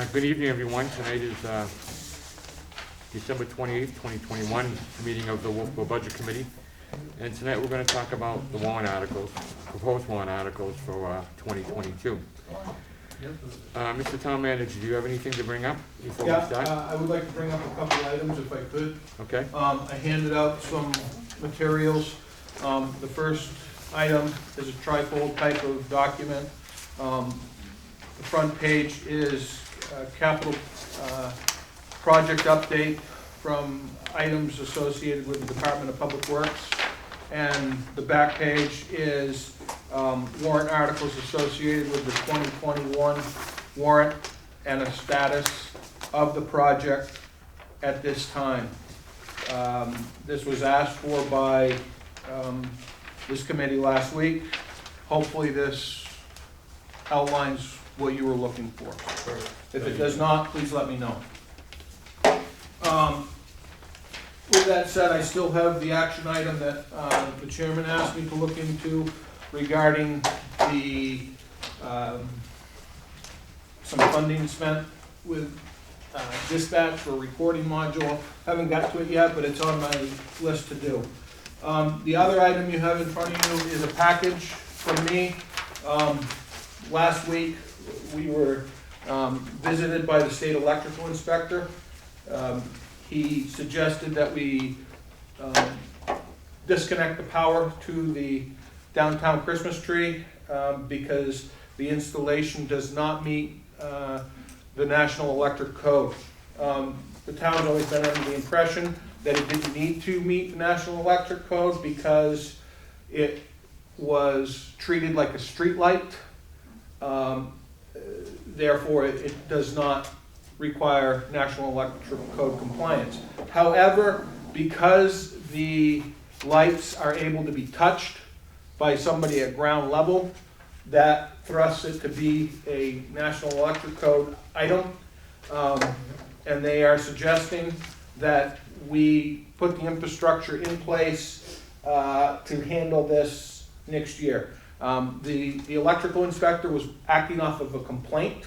Good evening, everyone. Tonight is December 28th, 2021, meeting of the Wolfeboro Budget Committee. And tonight we're going to talk about the warrant articles, proposed warrant articles for 2022. Mr. Town Manager, do you have anything to bring up before we start? I would like to bring up a couple items if I could. Okay. I handed out some materials. The first item is a trifold type of document. The front page is capital project update from items associated with the Department of Public Works. And the back page is warrant articles associated with the 2021 warrant and a status of the project at this time. This was asked for by this committee last week. Hopefully this outlines what you were looking for. If it does not, please let me know. With that said, I still have the action item that the chairman asked me to look into regarding the some funding spent with dispatch for a recording module. Haven't got to it yet, but it's on my list to do. The other item you have in front of you is a package from me. Last week we were visited by the state electrical inspector. He suggested that we disconnect the power to the downtown Christmas tree because the installation does not meet the National Electric Code. The town's always been under the impression that it didn't need to meet the National Electric Code because it was treated like a street light. Therefore, it does not require National Electric Code compliance. However, because the lights are able to be touched by somebody at ground level, that thrusts it to be a National Electric Code item. And they are suggesting that we put the infrastructure in place to handle this next year. The electrical inspector was acting off of a complaint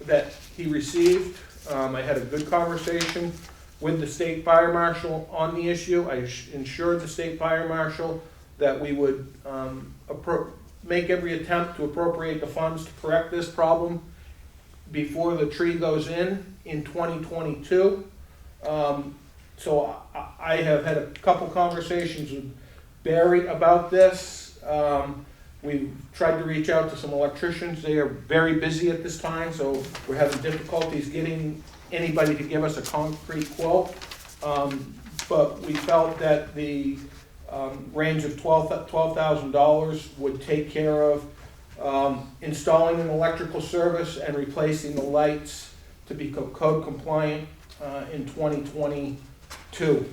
that he received. I had a good conversation with the state fire marshal on the issue. I ensured the state fire marshal that we would make every attempt to appropriate the funds to correct this problem before the tree goes in 2022. So I have had a couple conversations with Barry about this. We've tried to reach out to some electricians. They are very busy at this time, so we're having difficulties getting anybody to give us a concrete quote. But we felt that the range of $12,000 would take care of installing an electrical service and replacing the lights to be code compliant in 2022.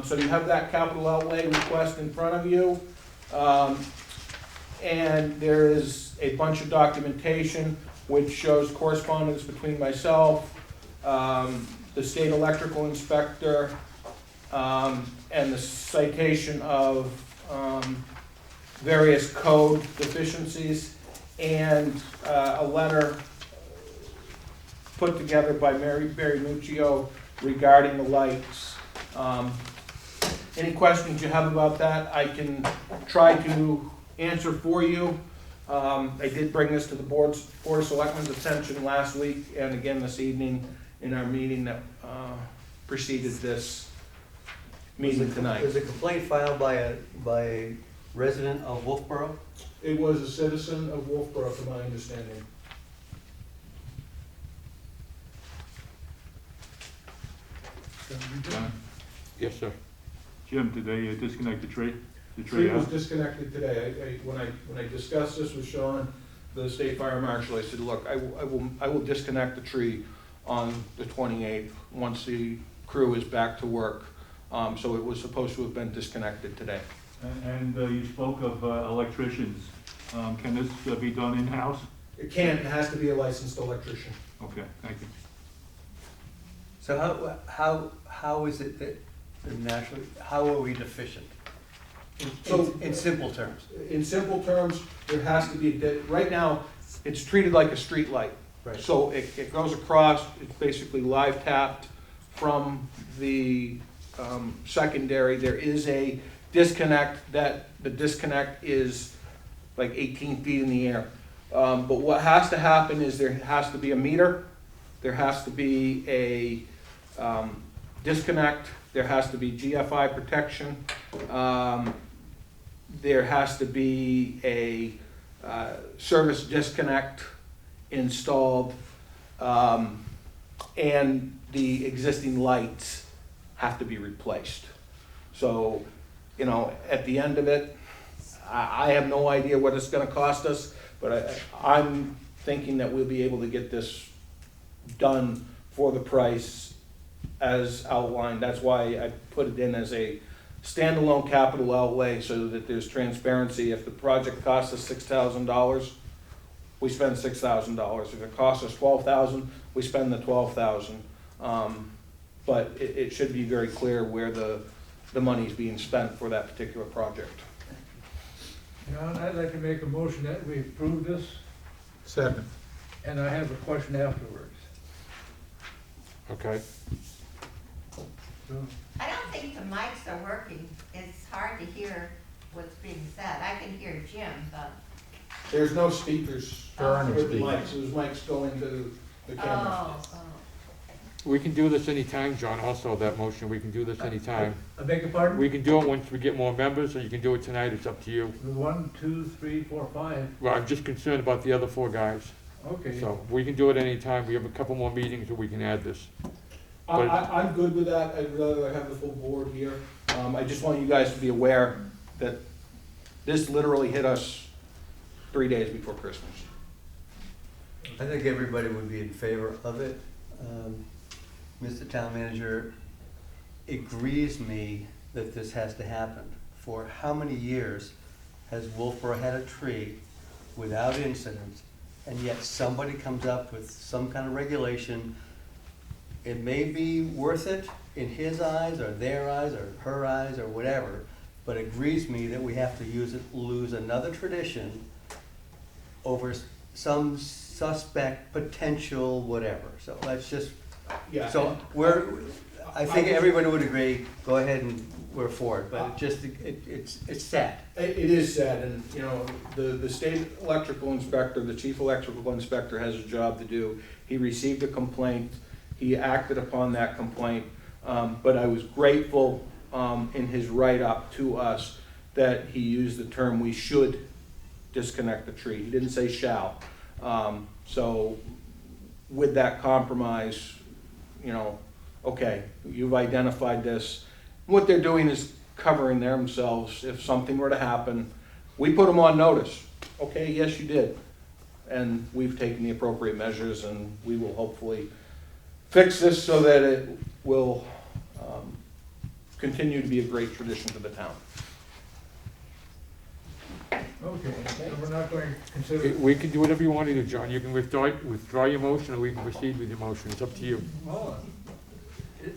So you have that capital outlay request in front of you. And there is a bunch of documentation which shows correspondence between myself, the state electrical inspector, and the citation of various code deficiencies, and a letter put together by Barry Muccio regarding the lights. Any questions you have about that, I can try to answer for you. I did bring this to the Board of Selectmen's attention last week and again this evening in our meeting that preceded this meeting tonight. Was a complaint filed by a resident of Wolfeboro? It was a citizen of Wolfeboro, from my understanding. Yes, sir. Jim, did they disconnect the tree? The tree was disconnected today. When I discussed this with Sean, the state fire marshal, I said, look, I will disconnect the tree on the 28th once the crew is back to work. So it was supposed to have been disconnected today. And you spoke of electricians. Can this be done in-house? It can't. It has to be a licensed electrician. Okay, thank you. So how is it that how are we deficient? In simple terms. In simple terms, there has to be, right now, it's treated like a street light. Right. So it goes across, it's basically live tapped from the secondary. There is a disconnect, the disconnect is like 18 feet in the air. But what has to happen is there has to be a meter, there has to be a disconnect, there has to be GFI protection, there has to be a service disconnect installed, and the existing lights have to be replaced. So, you know, at the end of it, I have no idea what it's gonna cost us, but I'm thinking that we'll be able to get this done for the price as outlined. That's why I put it in as a standalone capital outlay, so that there's transparency. If the project costs us $6,000, we spend $6,000. If it costs us $12,000, we spend the $12,000. But it should be very clear where the money's being spent for that particular project. John, I'd like to make a motion that we approve this, Second. and I have a question afterwards. Okay. So, I don't think the mics are working. It's hard to hear what's being said. I can hear Jim, but, There's no speakers There with the mics. Those mics go into the camera. oh. We can do this anytime, John, also that motion, we can do this anytime. I beg your pardon? We can do it once we get more members, or you can do it tonight, it's up to you. 1, 2, 3, 4, 5. Well, I'm just concerned about the other 4 guys. Okay. So, we can do it anytime, we have a couple more meetings where we can add this. I'm good with that. I'd rather have the full board here. I just want you guys to be aware that this literally hit us 3 days before Christmas. I think everybody would be in favor of it. Mr. Town Manager, it grieves me that this has to happen. For how many years has Wolfeboro had a tree without incident, and yet somebody comes up with some kind of regulation? It may be worth it in his eyes, or their eyes, or her eyes, or whatever, but it grieves me that we have to lose another tradition over some suspect, potential, whatever. So let's just, Yeah. so I think everybody would agree, go ahead and we're for it, but it's sad. It is sad, and, you know, the state electrical inspector, the chief electrical inspector has a job to do. He received a complaint, he acted upon that complaint, but I was grateful in his write-up to us that he used the term, we should disconnect the tree. He didn't say shall. So with that compromise, you know, okay, you've identified this. What they're doing is covering themselves if something were to happen. We put them on notice. Okay, yes, you did. And we've taken the appropriate measures, and we will hopefully fix this so that it will continue to be a great tradition for the town. Okay, so we're not going to consider, We can do whatever you want to do, John, you can withdraw your motion, or we can proceed with your motion, it's up to you. well,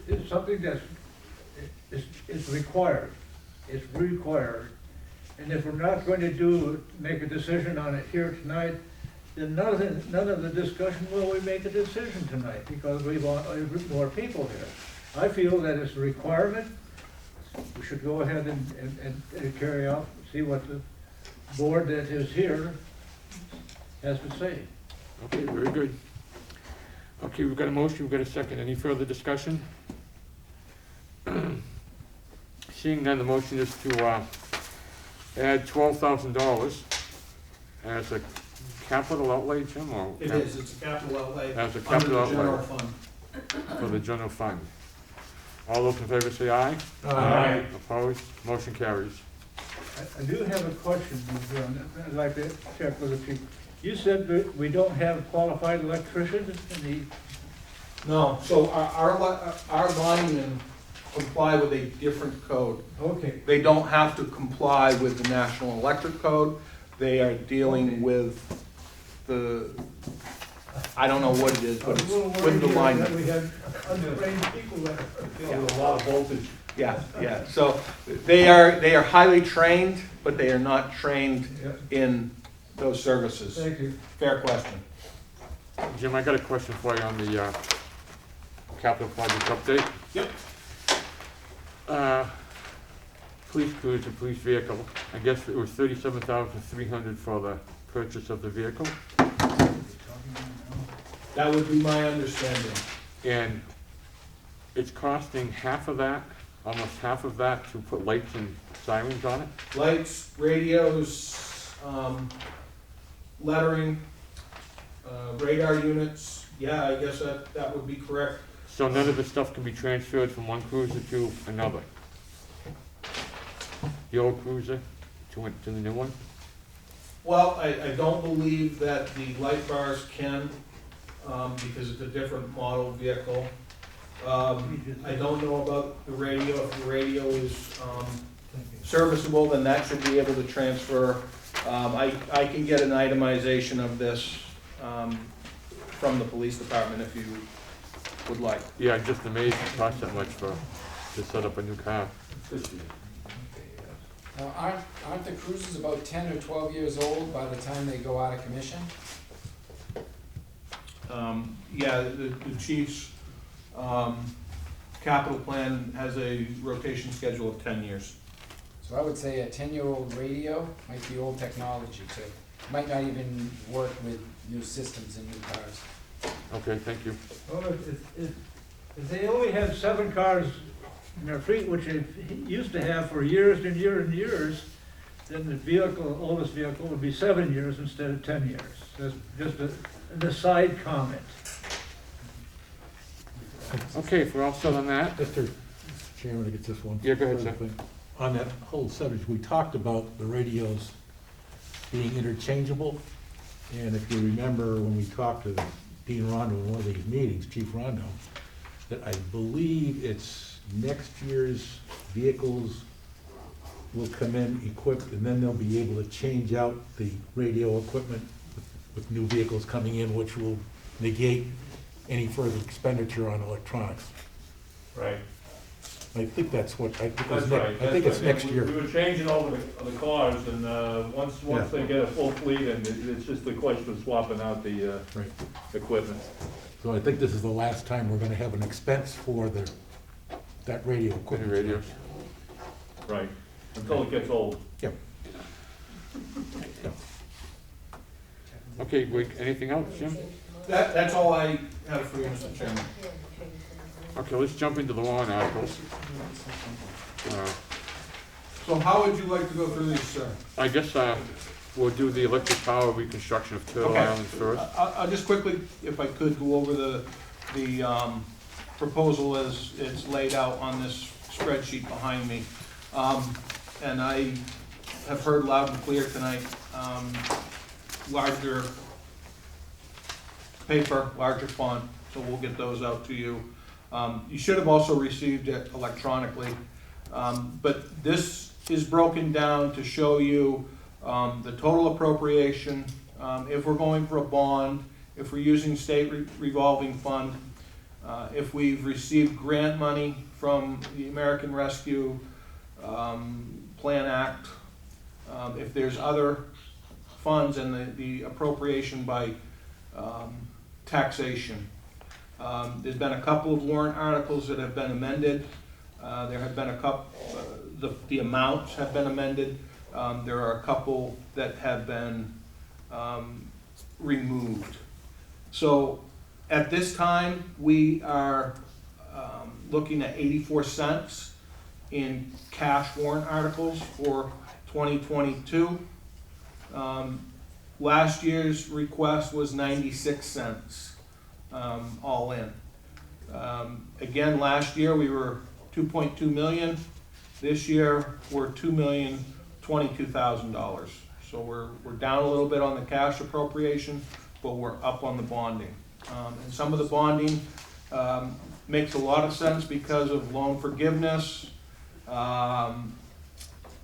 it's something that's, it's required. It's required. And if we're not going to make a decision on it here tonight, then none of the discussion will we make a decision tonight, because we want more people here. I feel that it's a requirement. We should go ahead and carry out, see what the board that is here has to say. Okay, very good. Okay, we've got a motion, we've got a second, any further discussion? Seeing none, the motion is to add $12,000 as a capital outlay, Jim, or? It is, it's a capital outlay As a under capital the outlay. general fund. For the general fund. All those in favor say aye. Aye. Opposed, motion carries. I do have a question, John. I'd like to check with the chief. You said that we don't have qualified electricians in the, No, so our linemen comply with a different code. okay, They don't have to comply with the National Electric Code. They are dealing with the, I don't know what it is, I but was it's a little with worried the here linemen. that we had untrained people that are. A lot of voltage. Yeah, yeah, so they are highly trained, but they are not trained Yeah. in those services. Thank you. Fair question. Jim, I got a question for you on the capital project update. Yep. Police cruiser, police vehicle, I guess it was $37,300 for the purchase of the vehicle, That would be my understanding. and it's costing half of that, almost half of that, to put lights and sirens on it? Lights, radios, lettering, radar units, yeah, I guess that would be correct. So none of the stuff can be transferred from one cruiser to another? The old cruiser to the new one? Well, I don't believe that the light bars can, because it's a different model vehicle. I don't know about the radio. If the radio is serviceable, then that should be able to transfer. I can get an itemization of this from the police department if you would like. Yeah, I'm just amazed it costs that much to set up a new car. Now, aren't the cruisers about 10 or 12 years old by the time they go out of commission? Yeah, the chief's capital plan has a rotation schedule of 10 years. So I would say a 10-year-old radio might be old technology too. Might not even work with new systems in new cars. Okay, thank you. Well, if they only had 7 cars in their fleet, which they used to have for years and years and years, then the vehicle, oldest vehicle would be 7 years instead of 10 years. That's just an aside comment. Okay, if we're all set on that, Mr. Chairman, to get this one. Yeah, go ahead, sir. On that whole subject, we talked about the radios being interchangeable. And if you remember, when we talked to Dean Rondo in one of these meetings, Chief Rondo, that I believe it's next year's vehicles will come in equipped, and then they'll be able to change out the radio equipment with new vehicles coming in, which will negate any further expenditure on electronics. Right. I think that's what, I think That's it's, right. I think it's next We year. were changing over the cars, and once Yeah. they get a full fleet, and it's just a question of swapping out the Right. equipment. So I think this is the last time we're gonna have an expense for that radio any equipment. radios? Right, until it gets old. Yep. Okay, anything else, Jim? That's all I have for you, Mr. Chairman. Okay, let's jump into the warrant articles. So how would you like to go through these, sir? I guess we'll do the electric power reconstruction of Turtle Okay. Island first. I'll just quickly, if I could, go over the proposal as it's laid out on this spreadsheet behind me. And I have heard loud and clear tonight, larger paper, larger font, so we'll get those out to you. You should have also received it electronically. But this is broken down to show you the total appropriation, if we're going for a bond, if we're using state revolving fund, if we've received grant money from the American Rescue Plan Act, if there's other funds, and the appropriation by taxation. There's been a couple of warrant articles that have been amended. There have been a couple, the amounts have been amended. There are a couple that have been removed. So at this time, we are looking at 84 cents in cash warrant articles for 2022. Last year's request was 96 cents, all in. Again, last year we were 2.2 million. This year we're $2,022,000. So we're down a little bit on the cash appropriation, but we're up on the bonding. And some of the bonding makes a lot of sense because of loan forgiveness and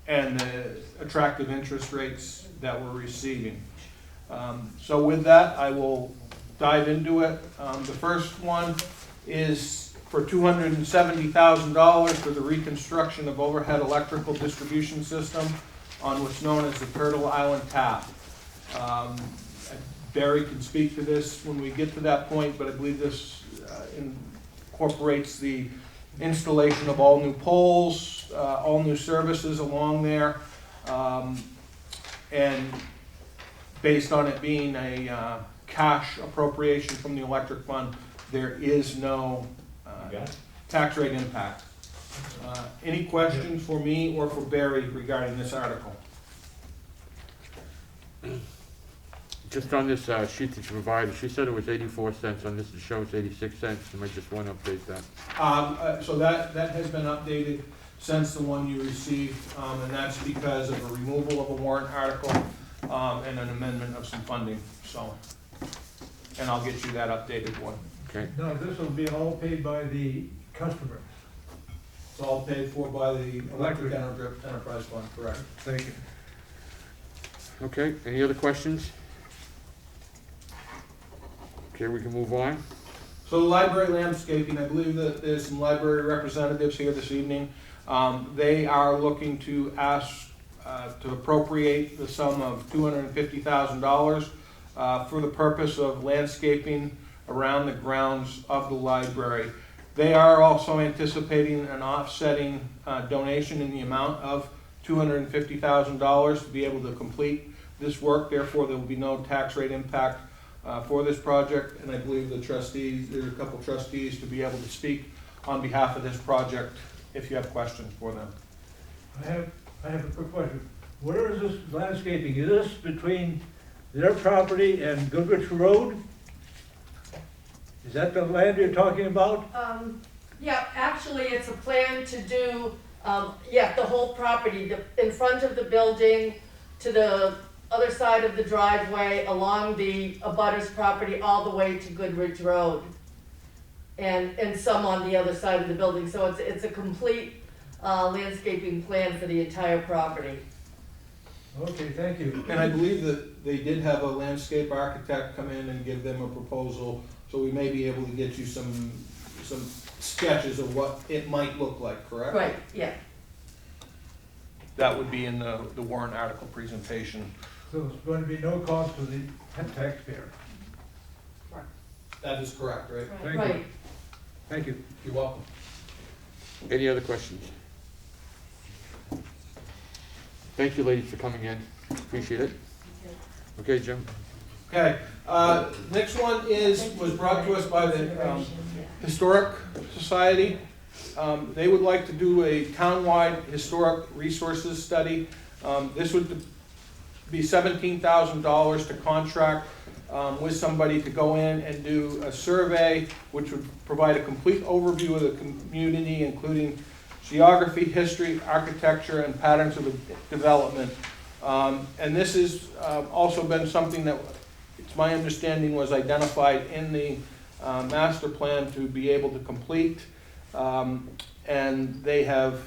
the attractive interest rates that we're receiving. So with that, I will dive into it. The first one is for $270,000 for the reconstruction of overhead electrical distribution system on what's known as the Turtle Island Tap. I Barry can speak to this when we get to that point, but I believe this incorporates the installation of all new poles, all new services along there, and based on it being a cash appropriation from the electric fund, there is no tax rate impact. Any questions for me or for Barry regarding this article? Just on this sheet that you provided, she said it was 84 cents. On this, it shows 86 cents. You might just want to update that. So that has been updated since the one you received, and that's because of a removal of a warrant article and an amendment of some funding, so. And I'll get you that updated one. Okay. No, this will be all paid by the customer. It's all paid for by the Electric Enterprise Fund, correct? Thank you. Okay, any other questions? Okay, we can move on. So the library landscaping, I believe that there's some library representatives here this evening. They are looking to ask to appropriate the sum of $250,000 for the purpose of landscaping around the grounds of the library. They are also anticipating an offsetting donation in the amount of $250,000 to be able to complete this work. Therefore, there will be no tax rate impact for this project, and I believe the trustees, there are a couple trustees to be able to speak on behalf of this project if you have questions for them. I have a quick question. Where is this landscaping? Is this between their property and Goodrich Road? Is that the land you're talking about? Yeah, actually, it's a plan to do, the whole property, in front of the building, to the other side of the driveway, along the abutter's property, all the way to Goodrich Road. And some on the other side of the building, so it's a complete landscaping plan for the entire property. Okay, thank you. And I believe that they did have a landscape architect come in and give them a proposal, so we may be able to get you some sketches of what it might look like, correct? Right, yeah. That would be in the warrant article presentation. So it's going to be no cost to the taxpayer. That is correct, right? Thank you. Right. Thank you. You're welcome. Any other questions? Thank you, ladies, for coming in. Appreciate it. Okay, Jim. Okay, next one was brought to us by the Historic Society. They would like to do a townwide historic resources study. This would be $17,000 to contract with somebody to go in and do a survey, which would provide a complete overview of the community, including geography, history, architecture, and patterns of development. And this has also been something that, it's my understanding, was identified in the master plan to be able to complete. And they have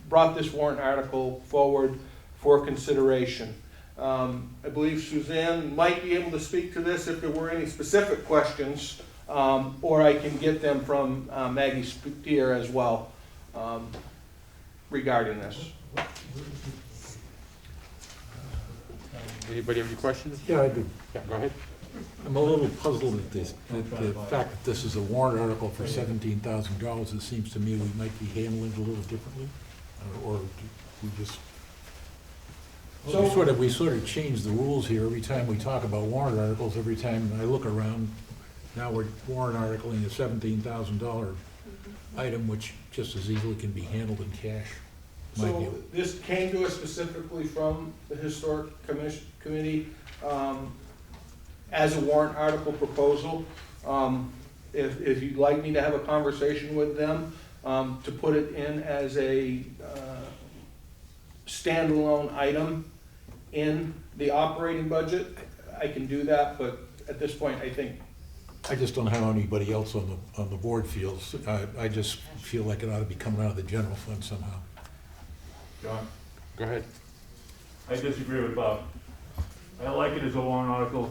brought this warrant article forward for consideration. I believe Suzanne might be able to speak to this if there were any specific questions, or I can get them from Maggie Spear as well regarding this. Anybody have any questions? Yeah, I do. Yeah, go ahead. I'm a little puzzled at this, at the fact that this is a warrant article for $17,000. It seems to me we might be handling it a little differently, or we just, we sort of change the rules here every time we talk about warrant articles. Every time I look around, now we're warrant articling a $17,000 item, which just as easily can be handled in cash. So this came to us specifically from the Historic Committee as a warrant article proposal. If you'd like me to have a conversation with them to put it in as a standalone item in the operating budget, I can do that, but at this point, I just don't know how anybody else on the board feels. I just feel like it ought to be coming out of the general fund somehow. John, Go ahead. I disagree with Bob. I like it as a warrant article.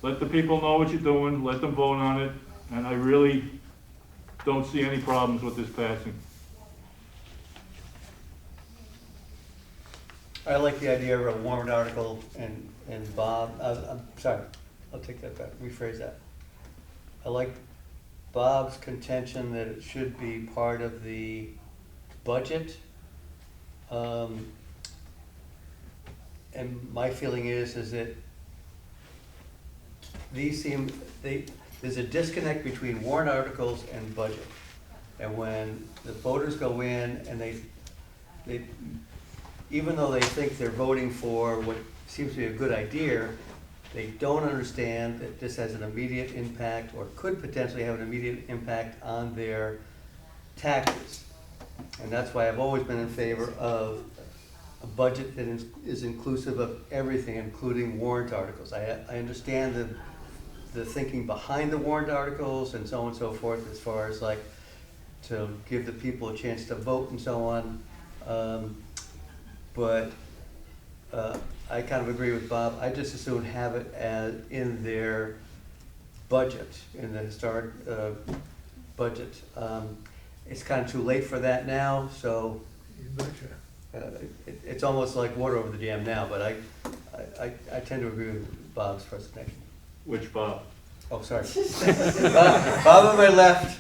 Let the people know what you're doing, let them vote on it, and I really don't see any problems with this passing. I like the idea of a warrant article, and Bob, I'm sorry, I'll take that back, rephrase that. I like Bob's contention that it should be part of the budget. And my feeling is that there's a disconnect between warrant articles and budget. And when the voters go in and they, even though they think they're voting for what seems to be a good idea, they don't understand that this has an immediate impact or could potentially have an immediate impact on their taxes. And that's why I've always been in favor of a budget that is inclusive of everything, including warrant articles. I understand the thinking behind the warrant articles and so on and so forth, as far as like to give the people a chance to vote and so on. But I kind of agree with Bob. I just as soon have it as in their budget, in the historic budget. It's kind of too late for that now, so it's almost like water over the dam now, but I tend to agree with Bob's presentation. Which Bob? Oh, sorry. Bob on my left.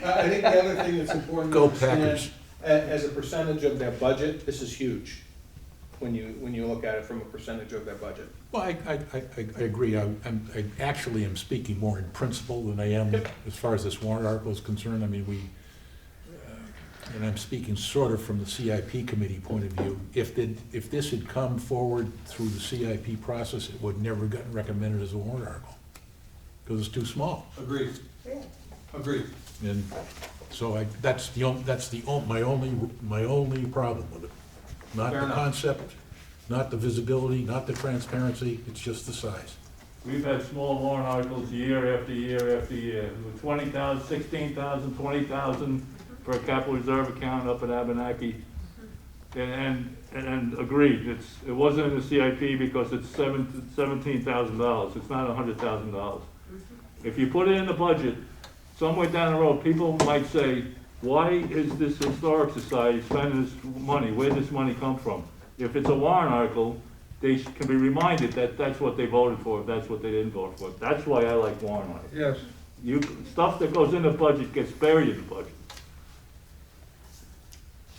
I think the other thing that's important to Go understand, Packers. as a percentage of their budget, this is huge, when you look at it from a percentage of their budget. Well, I agree. I actually am speaking more in principle than I am as far as this warrant article is concerned. I mean, and I'm speaking sort of from the CIP committee point of view. If this had come forward through the CIP process, it would never gotten recommended as a warrant article, because it's too small. Agreed. Agreed. And so that's my only problem with it. Not Fair the enough. concept, not the visibility, not the transparency, it's just the size. We've had small warrant articles year after year after year, with 20,000, 16,000, 20,000 for a capital reserve account up at Abenaki. And agreed, it wasn't in the CIP because it's $17,000, it's not $100,000. If you put it in the budget, somewhere down the road, people might say, why is this historic society spending this money? Where did this money come from? If it's a warrant article, they can be reminded that that's what they voted for, that's what they didn't vote for. That's why I like warrant articles. Yes. Stuff that goes in the budget gets buried in the budget.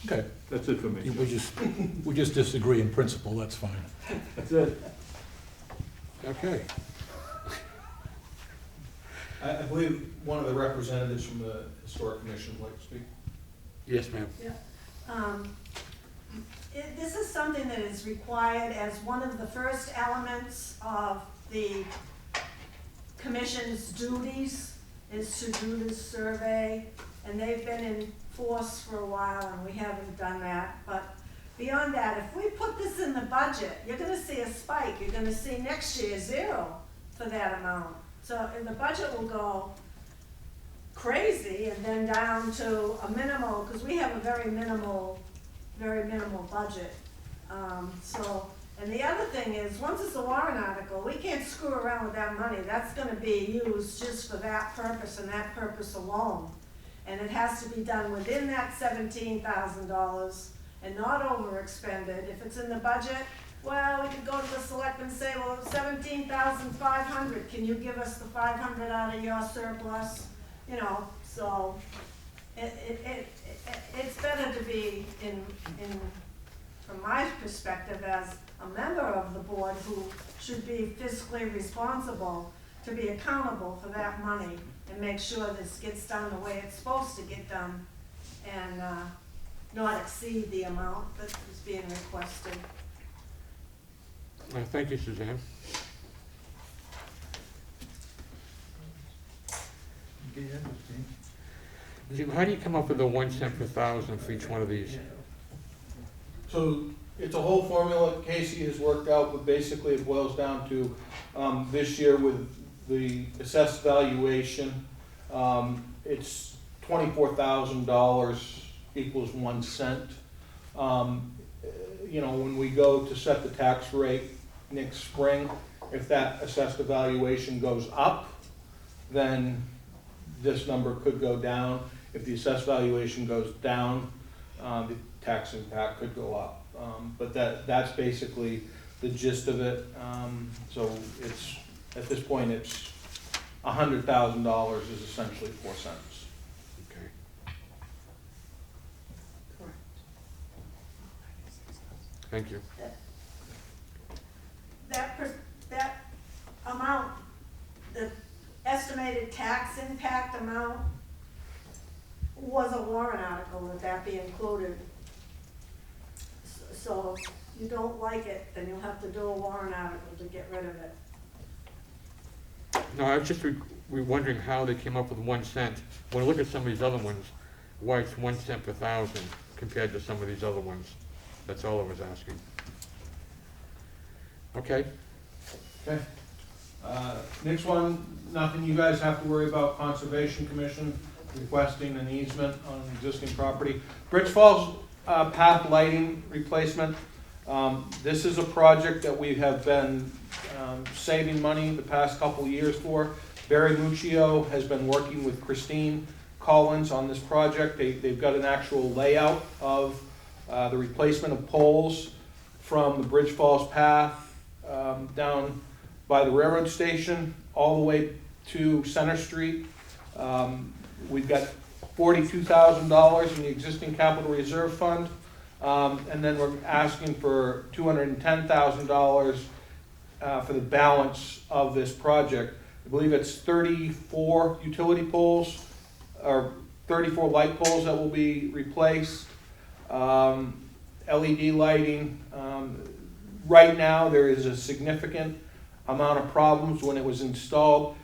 Okay, That's it for me. we just disagree in principle, that's fine. That's it. Okay. I believe one of the representatives from the Historic Commission would like to speak. Yes, ma'am. This is something that is required as one of the first elements of the commission's duties, is to do this survey, and they've been in force for a while and we haven't done that. But beyond that, if we put this in the budget, you're gonna see a spike. You're gonna see next year 0 for that amount. So and the budget will go crazy and then down to a minimal, because we have a very minimal budget. And the other thing is, once it's a warrant article, we can't screw around with that money. That's gonna be used just for that purpose and that purpose alone. And it has to be done within that $17,000 and not overexpended. If it's in the budget, well, we could go to the selectmen and say, well, 17,500, can you give us the 500 out of your surplus? You know, so it's better to be from my perspective as a member of the board who should be fiscally responsible, to be accountable for that money and make sure this gets done the way it's supposed to get done and not exceed the amount that is being requested. Thank you, Suzanne. Jim, how do you come up with the 1 cent per thousand for each one of these? So it's a whole formula Casey has worked out, but basically it boils down to this year with the assessed valuation, it's $24,000 equals 1 cent. You know, when we go to set the tax rate next spring, if that assessed evaluation goes up, then this number could go down. If the assessed valuation goes down, the tax impact could go up. But that's basically the gist of it. So it's, at this point, it's $100,000 is essentially 4 cents. Okay. Thank you. That amount, the estimated tax impact amount was a warrant article, would that be included? So if you don't like it, then you'll have to do a warrant article to get rid of it. No, I was just wondering how they came up with 1 cent. When I look at some of these other ones, why it's 1 cent per thousand compared to some of these other ones. That's all I was asking. Okay. Okay. Next one, nothing you guys have to worry about. Conservation Commission requesting an easement on existing property. Bridge Falls path lighting replacement. This is a project that we have been saving money the past couple of years for. Barry Muccio has been working with Christine Collins on this project. They've got an actual layout of the replacement of poles from the Bridge Falls path down by the railroad station all the way to Center Street. We've got $42,000 in the existing capital reserve fund, and then we're asking for $210,000 for the balance of this project. I believe it's 34 utility poles, or 34 light poles that will be replaced. LED lighting. Right now, there is a significant amount of problems when it was installed.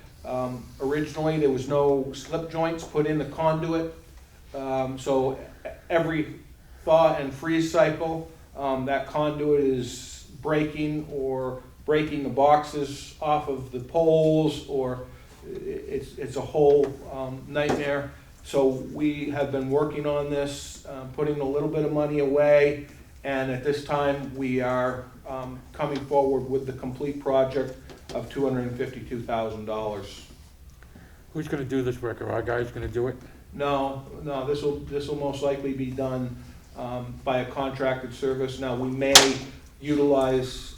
Originally, there was no slip joints put in the conduit, so every thaw and freeze cycle, that conduit is breaking or breaking the boxes off of the poles, or it's a whole nightmare. So we have been working on this, putting a little bit of money away, and at this time we are coming forward with the complete project of $252,000. Who's gonna do this work? Are our guys gonna do it? No, this will most likely be done by a contracted service. Now, we may utilize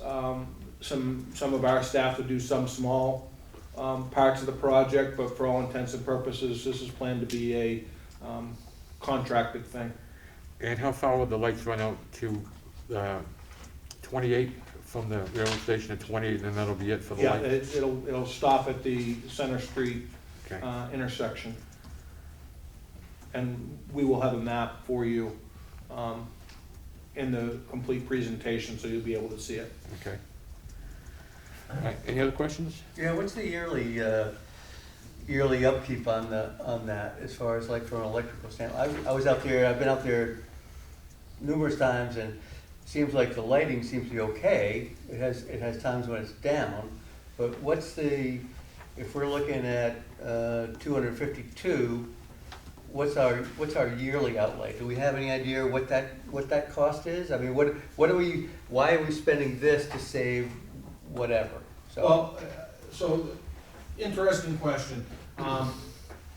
some of our staff to do some small parts of the project, but for all intents and purposes, this is planned to be a contracted thing. And how far will the lights run out to 28 from the railroad station to 28, and then that'll be it for the Yeah, lights? it'll stop at the Center Street Okay. intersection. And we will have a map for you in the complete presentation, so you'll be able to see it. Okay. All right, any other questions? Yeah, what's the yearly upkeep on that, as far as like from an electrical standpoint? I was out there, I've been out there numerous times, and it seems like the lighting seems to be okay. It has times when it's down, but what's the, if we're looking at 252, what's our yearly outlay? Do we have any idea what that cost is? I mean, why are we spending this to save whatever? Well, so interesting question.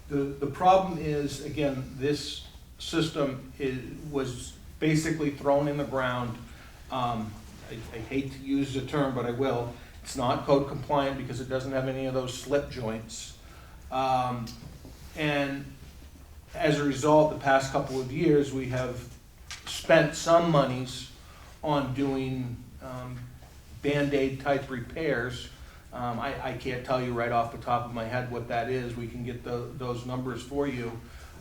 The problem is, again, this system was basically thrown in the ground. I hate to use the term, but I will. It's not code compliant because it doesn't have any of those slip joints. And as a result, the past couple of years, we have spent some monies on doing Band-Aid type repairs. I can't tell you right off the top of my head what that is. We can get those numbers for you.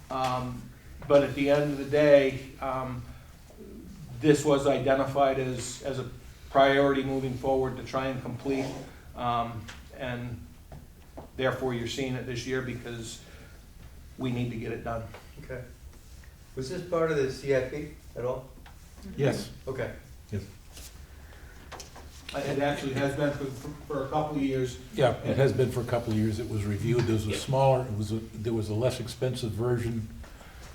But at the end of the day, this was identified as a priority moving forward to try and complete. And therefore, you're seeing it this year because we need to get it done. Okay. Was this part of the CIP at all? Yes, Okay. yes. It actually has been for a couple of years. Yeah, it has been for a couple of years. It was reviewed. There was a smaller, there was a less expensive version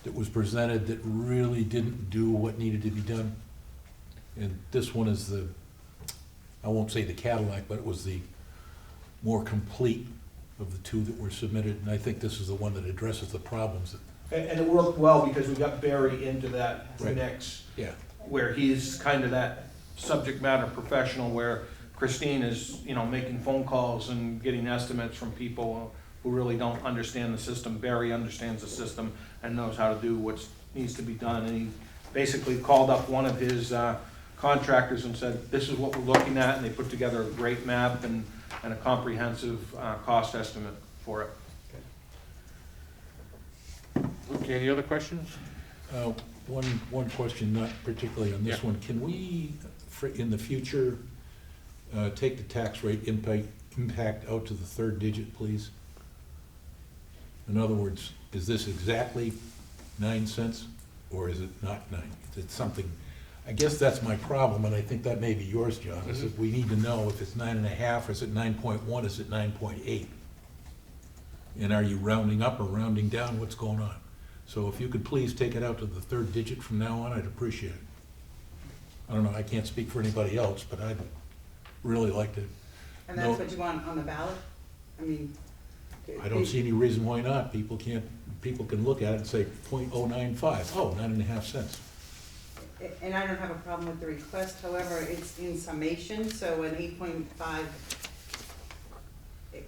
that was presented that really didn't do what needed to be done. And this one is the, I won't say the Cadillac, but it was the more complete of the two that were submitted. And I think this is the one that addresses the problems that And it worked well because we got Barry into that Right. mix, Yeah, where he's kind of that subject matter professional, where Christine is, you know, making phone calls and getting estimates from people who really don't understand the system. Barry understands the system and knows how to do what needs to be done, and he basically called up one of his contractors and said, this is what we're looking at, and they put together a great map and a comprehensive cost estimate for it. Okay, any other questions? one question, not particularly on this Yeah. one. Can we, in the future, take the tax rate impact out to the third digit, please? In other words, is this exactly 9 cents, or is it not 9? Is it something, I guess that's my problem, and I think that may be yours, John, is that we need to know if it's 9.5, or is it 9.1, is it 9.8? And are you rounding up or rounding down, what's going on? So if you could please take it out to the third digit from now on, I'd appreciate it. I don't know, I can't speak for anybody else, but I'd really like to. And that's what you want on the ballot? I mean. I don't see any reason why not. People can look at it and say 0.095, oh, 9.5 cents. And I don't have a problem with the request, however, it's in summation, so an 8.5,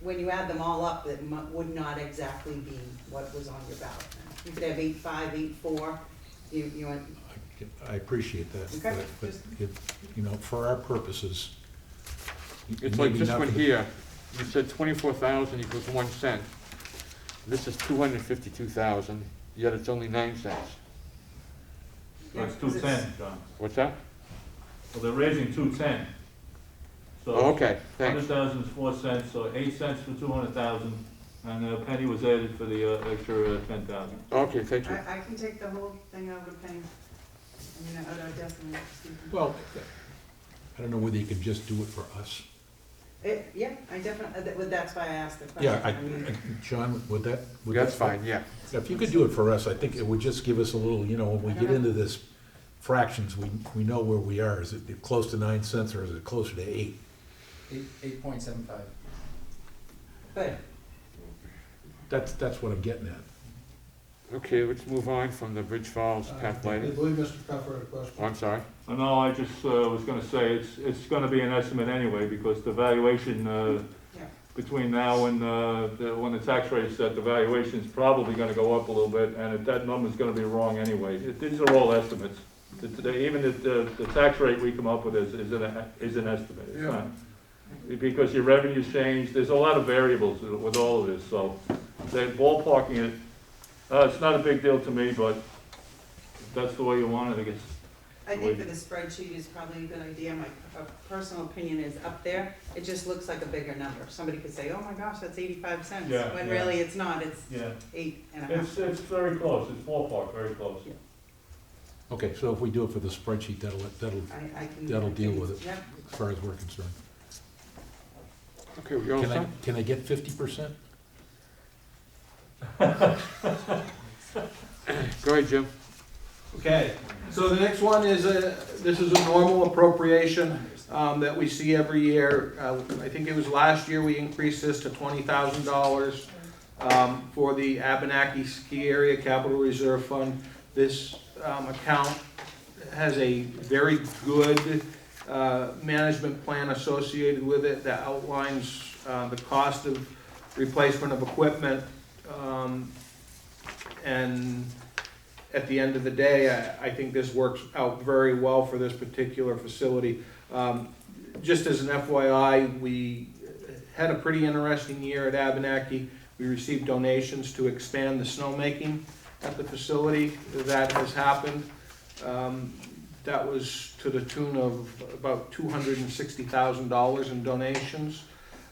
when you add them all up, it would not exactly be what was on your ballot. You could have 8.5, 8.4, you want. I appreciate that, Okay, but you know, for our purposes. It's like maybe this not one for the- here, you said 24,000 equals 1 cent. This is 252,000, yet it's only 9 cents. That's 210, John. What's that? Well, they're raising 210. So Oh, okay, thanks. 100,000 is 4 cents, so 8 cents for 200,000, and a penny was added for the extra 10,000. Okay, thank you. I can take the whole thing out of penny. I mean, out of decimal. Well, I don't know whether you could just do it for us. Yeah, I definitely, that's why I asked the question. Yeah, John, would that? That's fine, yeah. If you could do it for us, I think it would just give us a little, you know, when we get into this fractions, we know where we are. Is it close to 9 cents or is it closer to 8? 8.75. But That's what I'm getting at. Okay, let's move on from the Bridge Falls path I lighting. believe Mr. Pfeffer had a question. Oh, I'm sorry. No, I just was gonna say, it's gonna be an estimate anyway, because the valuation, Yeah. between now and, when the tax rate's set, the valuation's probably gonna go up a little bit, and that number's gonna be wrong anyway. These are all estimates. Even the tax rate we come up with is an estimate. It's not, because your revenues change, there's a lot of variables with all of this, so they're ballparking it. It's not a big deal to me, but if that's the way you want it, I guess. I think for the spreadsheet is probably a good idea. My personal opinion is up there. It just looks like a bigger number. Somebody could say, oh my gosh, that's 85 cents. Yeah, When yeah. really it's not, it's Yeah. 8.5. It's very close, it's ballpark, very close. Okay, so if we do it for the spreadsheet, that'll I can. that'll deal with it. Yep. as far as we're concerned. Okay, we all set? Can I get 50%? Go ahead, Jim. Okay, so the next one is this is a normal appropriation that we see every year. I think it was last year we increased this to $20,000 for the Abenaki Ski Area Capital Reserve Fund. This account has a very good management plan associated with it that outlines the cost of replacement of equipment. And at the end of the day, I think this works out very well for this particular facility. Just as an FYI, we had a pretty interesting year at Abenaki. We received donations to expand the snowmaking at the facility. That has happened. That was to the tune of about $260,000 in donations.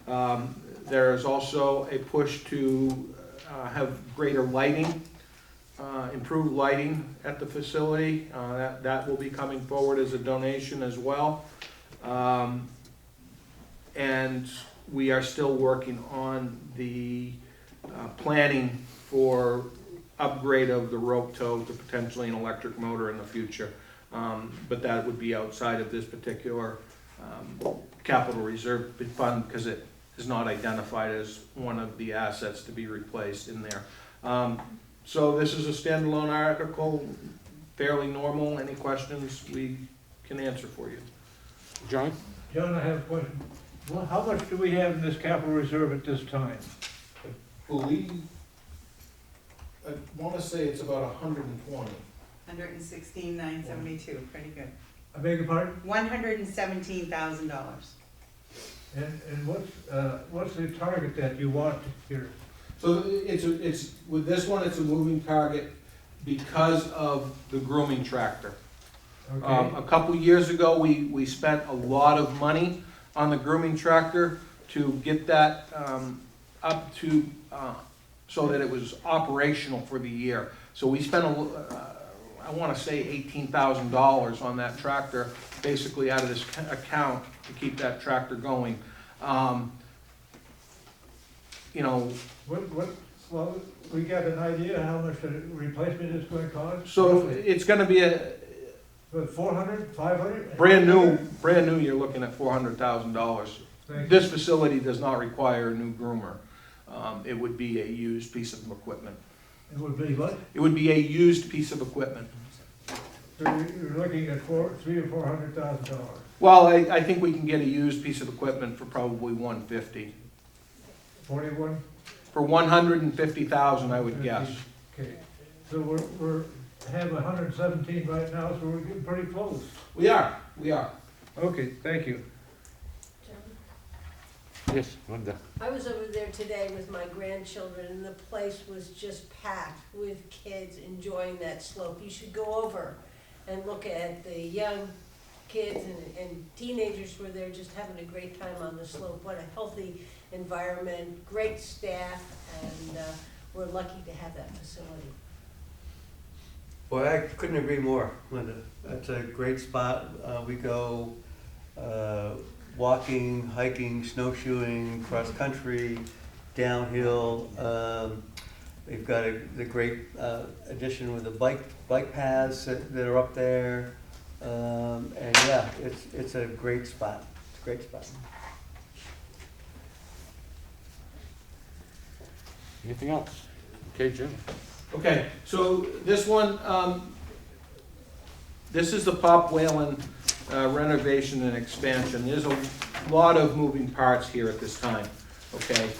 There is also a push to have greater lighting, improved lighting at the facility. That will be coming forward as a donation as well. And we are still working on the planning for upgrade of the rope tow to potentially an electric motor in the future. But that would be outside of this particular capital reserve fund because it is not identified as one of the assets to be replaced in there. So this is a standalone article, fairly normal. Any questions we can answer for you. John? John, I have a question. Well, how much do we have in this capital reserve at this time? I want to say it's about 120. 116,972, pretty good. I beg your pardon? $117,000. And what's the target that you want here? So it's with this one, it's a moving target because of the grooming tractor. Okay, A couple years ago, we spent a lot of money on the grooming tractor to get that up to, so that it was operational for the year. So we spent, I want to say $18,000 on that tractor, basically out of this account to keep that tractor going. You know, well, we got an idea how much the replacement is going to cost? so it's going to be a 400, 500? brand new, you're looking at $400,000. Thank you. This facility does not require a new groomer. It would be a used piece of equipment. It would be what? It would be a used piece of equipment. So you're looking at $300,000 or $400,000. Well, I think we can get a used piece of equipment for probably 150. 41? For 150,000, I would guess. Okay, so we're have 117 right now, so we're getting pretty close. We are. Okay, thank you. Yes, Linda. I was over there today with my grandchildren, and the place was just packed with kids enjoying that slope. You should go over and look at the young kids and teenagers were there just having a great time on the slope. What a healthy environment, great staff, and we're lucky to have that facility. Boy, I couldn't agree more, Linda. That's a great spot. We go walking, hiking, snowshoeing, cross-country, downhill. We've got the great addition with the bike paths that are up there. And yeah, it's a great spot. It's a great spot. Anything else? Okay, Jim? Okay, so this one, this is the Whalen renovation and expansion. There's a lot of moving parts here at this time, okay?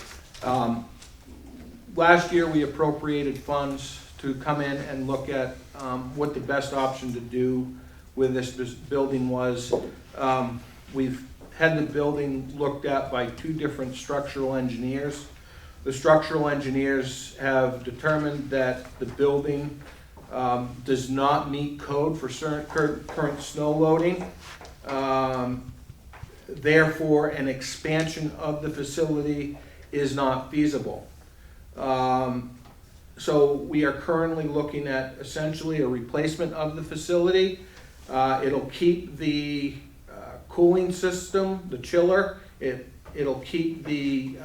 Last year, we appropriated funds to come in and look at what the best option to do with this building was. We've had the building looked at by 2 different structural engineers. The structural engineers have determined that the building does not meet code for current snow loading. Therefore, an expansion of the facility is not feasible. So we are currently looking at essentially a replacement of the facility. It'll keep the cooling system, the chiller. It'll keep the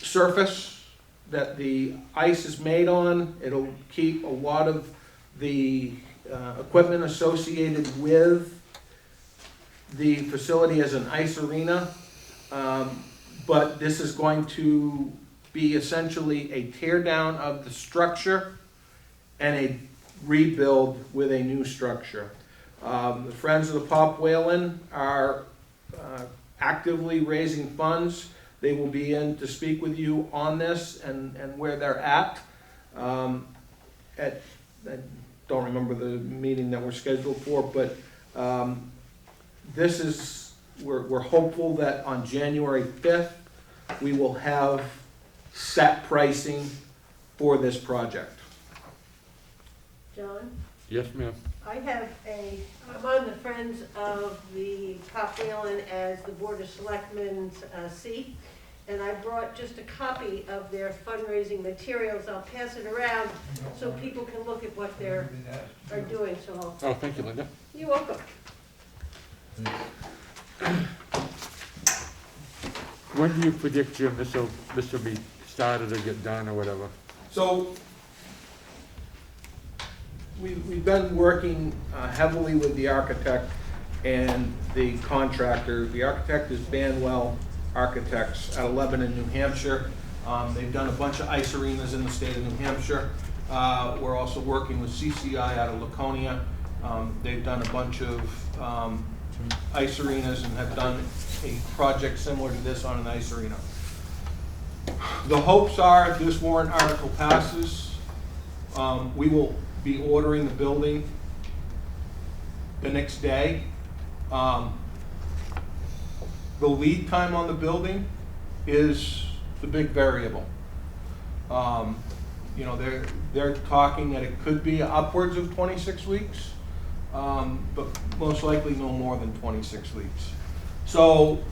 surface that the ice is made on. It'll keep a lot of the equipment associated with the facility as an ice arena. But this is going to be essentially a tear down of the structure and a rebuild with a new structure. The Friends of the Whalen are actively raising funds. They will be in to speak with you on this and where they're at. I don't remember the meeting that we're scheduled for, but this is, we're hopeful that on January 5th, we will have set pricing for this project. John? Yes, ma'am. I'm on the Friends of the Whalen as the Board of Selectmen's seat, and I brought just a copy of their fundraising materials. I'll pass it around so people can look at what they're doing, so Oh, thank you, Linda. you're welcome. When do you predict, Jim, this will be started or get done or whatever? So we've been working heavily with the architect and the contractor. The architect is Banwell Architects out of Lebanon, New Hampshire. They've done a bunch of ice arenas in the state of New Hampshire. We're also working with CCI out of Laconia. They've done a bunch of ice arenas and have done a project similar to this on an ice arena. The hopes are if this warrant article passes, we will be ordering the building the next day. The lead time on the building is the big variable. You know, they're talking that it could be upwards of 26 weeks, but most likely no more than 26 weeks. So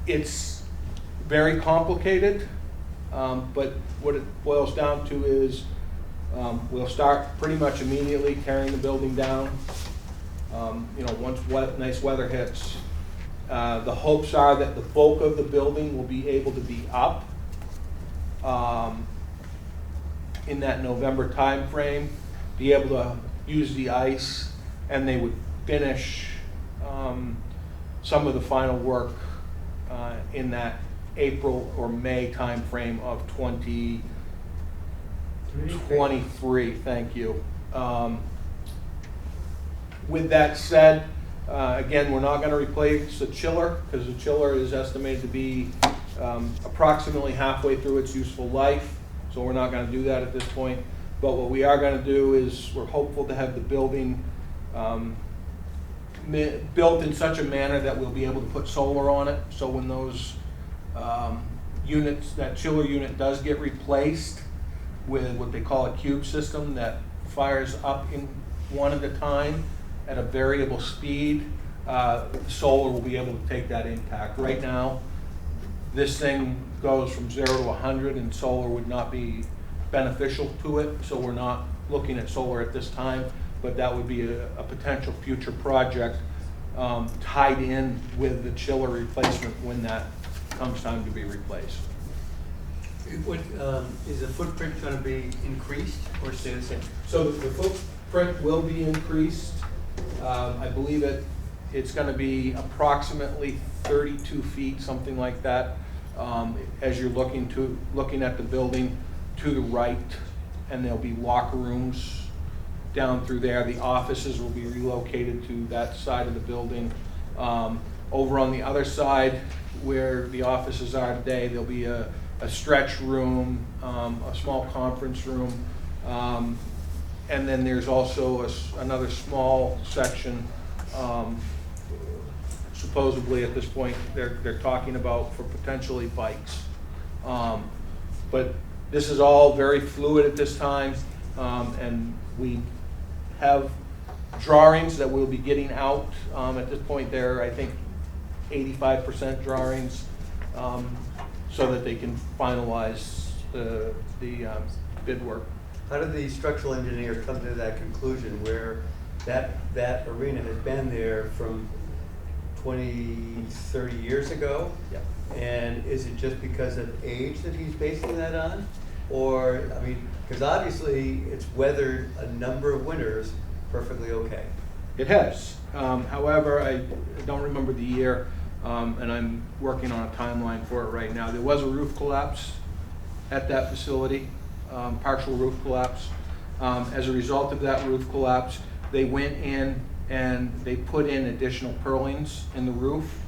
it's very complicated, but what it boils down to is we'll start pretty much immediately tearing the building down. You know, once nice weather hits, the hopes are that the bulk of the building will be able to be up in that November time frame, be able to use the ice, and they would finish some of the final work in that April or May time frame of 2023. Thank you. With that said, again, we're not going to replace the chiller because the chiller is estimated to be approximately halfway through its useful life, so we're not going to do that at this point. But what we are going to do is we're hopeful to have the building built in such a manner that we'll be able to put solar on it, so when those units, that chiller unit does get replaced with what they call a cube system that fires up in one at a time at a variable speed, solar will be able to take that intact. Right now, this thing goes from 0 to 100 and solar would not be beneficial to it, so we're not looking at solar at this time, but that would be a potential future project tied in with the chiller replacement when that comes time to be replaced. Is the footprint going to be increased or stay the same? So the footprint will be increased. I believe it's going to be approximately 32 feet, something like that, as you're looking at the building to the right, and there'll be locker rooms down through there. The offices will be relocated to that side of the building. Over on the other side, where the offices are today, there'll be a stretch room, a small conference room, and then there's also another small section, supposedly at this point they're talking about for potentially bikes. But this is all very fluid at this time, and we have drawings that we'll be getting out. At this point they're, I think, 85% drawings, so that they can finalize the bid work. How did the structural engineer come to that conclusion where that arena has been there from 20, 30 years ago? Yeah. And is it just because of age that he's basing that on? Or, I mean, because obviously it's weathered a number of winters perfectly okay. It has. However, I don't remember the year, and I'm working on a timeline for it right now. There was a roof collapse at that facility, partial roof collapse. As a result of that roof collapse, they went in and they put in additional purlins in the roof.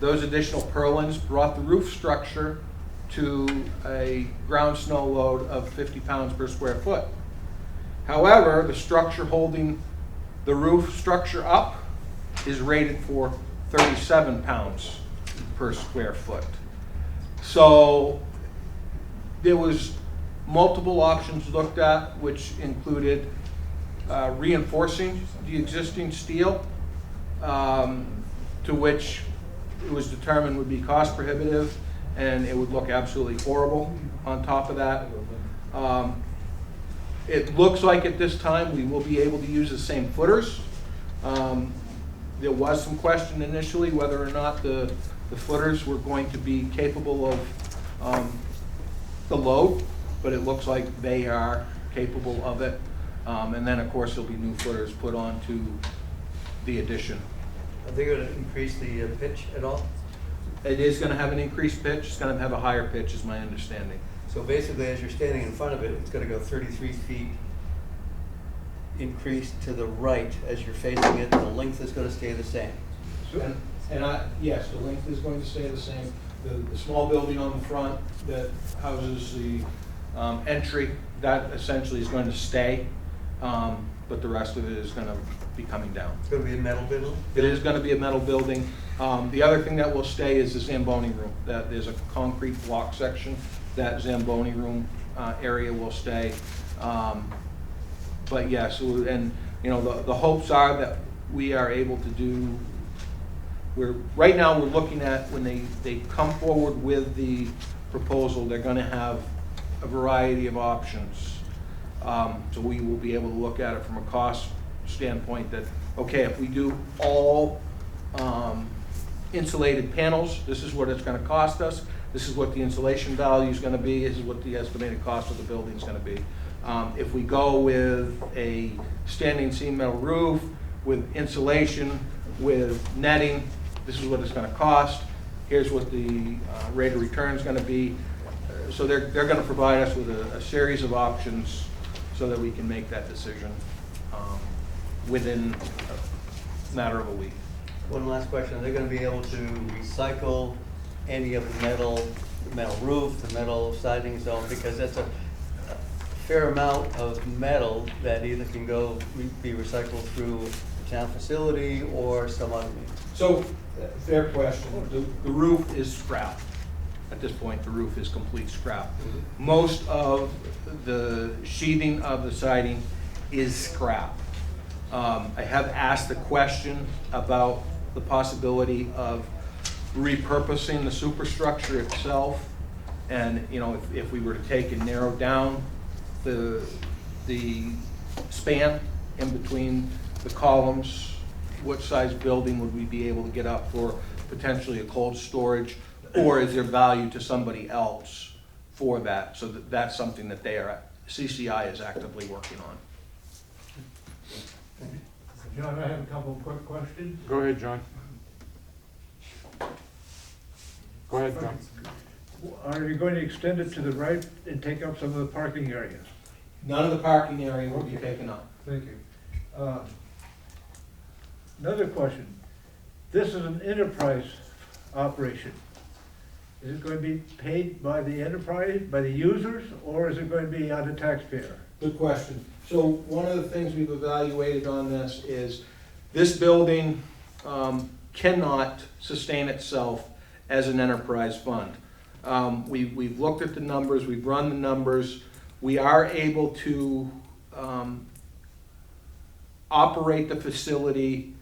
Those additional purlins brought the roof structure to a ground snow load of 50 pounds per square foot. However, the structure holding the roof structure up is rated for 37 pounds per square foot. So there was multiple options looked at, which included reinforcing the existing steel, to which it was determined would be cost prohibitive and it would look absolutely horrible on top of that. It looks like at this time we will be able to use the same footers. There was some question initially whether or not the footers were going to be capable of the load, but it looks like they are capable of it. And then of course there'll be new footers put onto the addition. Are they going to increase the pitch at all? It is gonna have an increased pitch, it's gonna have a higher pitch, is my understanding. So basically, as you're standing in front of it, it's gonna go 33 feet increased to the right as you're facing it, the length is gonna stay the same. Yes, the length is going to stay the same. The small building on the front that houses the entry, that essentially is going to stay, but the rest of it is gonna be coming down. It's gonna be a metal building? It is gonna be a metal building. The other thing that will stay is the Zamboni room. That there's a concrete block section. That Zamboni room area will stay. But yes, and you know, the hopes are that we are able to do, right now we're looking at when they come forward with the proposal, they're gonna have a variety of options. So we will be able to look at it from a cost standpoint that, okay, if we do all insulated panels, this is what it's gonna cost us, this is what the insulation value is gonna be, this is what the estimated cost of the building is gonna be. If we go with a standing seam metal roof, with insulation, with netting, this is what it's gonna cost, here's what the rate of return is gonna be. So they're gonna provide us with a series of options so that we can make that decision within a matter of a week. One last question, are they gonna be able to recycle any of the metal roof, the metal siding zone? Because that's a fair amount of metal that either can be recycled through a town facility or some other means. So, fair question. The roof is scrap. At this point, the roof is complete scrap. Most of the sheathing of the siding is scrap. I have asked the question about the possibility of repurposing the superstructure itself. And, you know, if we were to take and narrow down the span in between the columns, what size building would we be able to get up for potentially a cold storage, or is there value to somebody else for that? So that's something that CCI is actively working on. John, I have a couple of quick questions. Go ahead, John. Go ahead, John. Are you going to extend it to the right and take up some of the parking areas? None of the parking area will be taken up. Thank you. Another question. This is an enterprise operation. Is it going to be paid by the enterprise, by the users, or is it going to be on the taxpayer? Good question. So one of the things we've evaluated on this is this building cannot sustain itself as an enterprise fund. We've looked at the numbers, we've run the numbers. We are able to operate the facility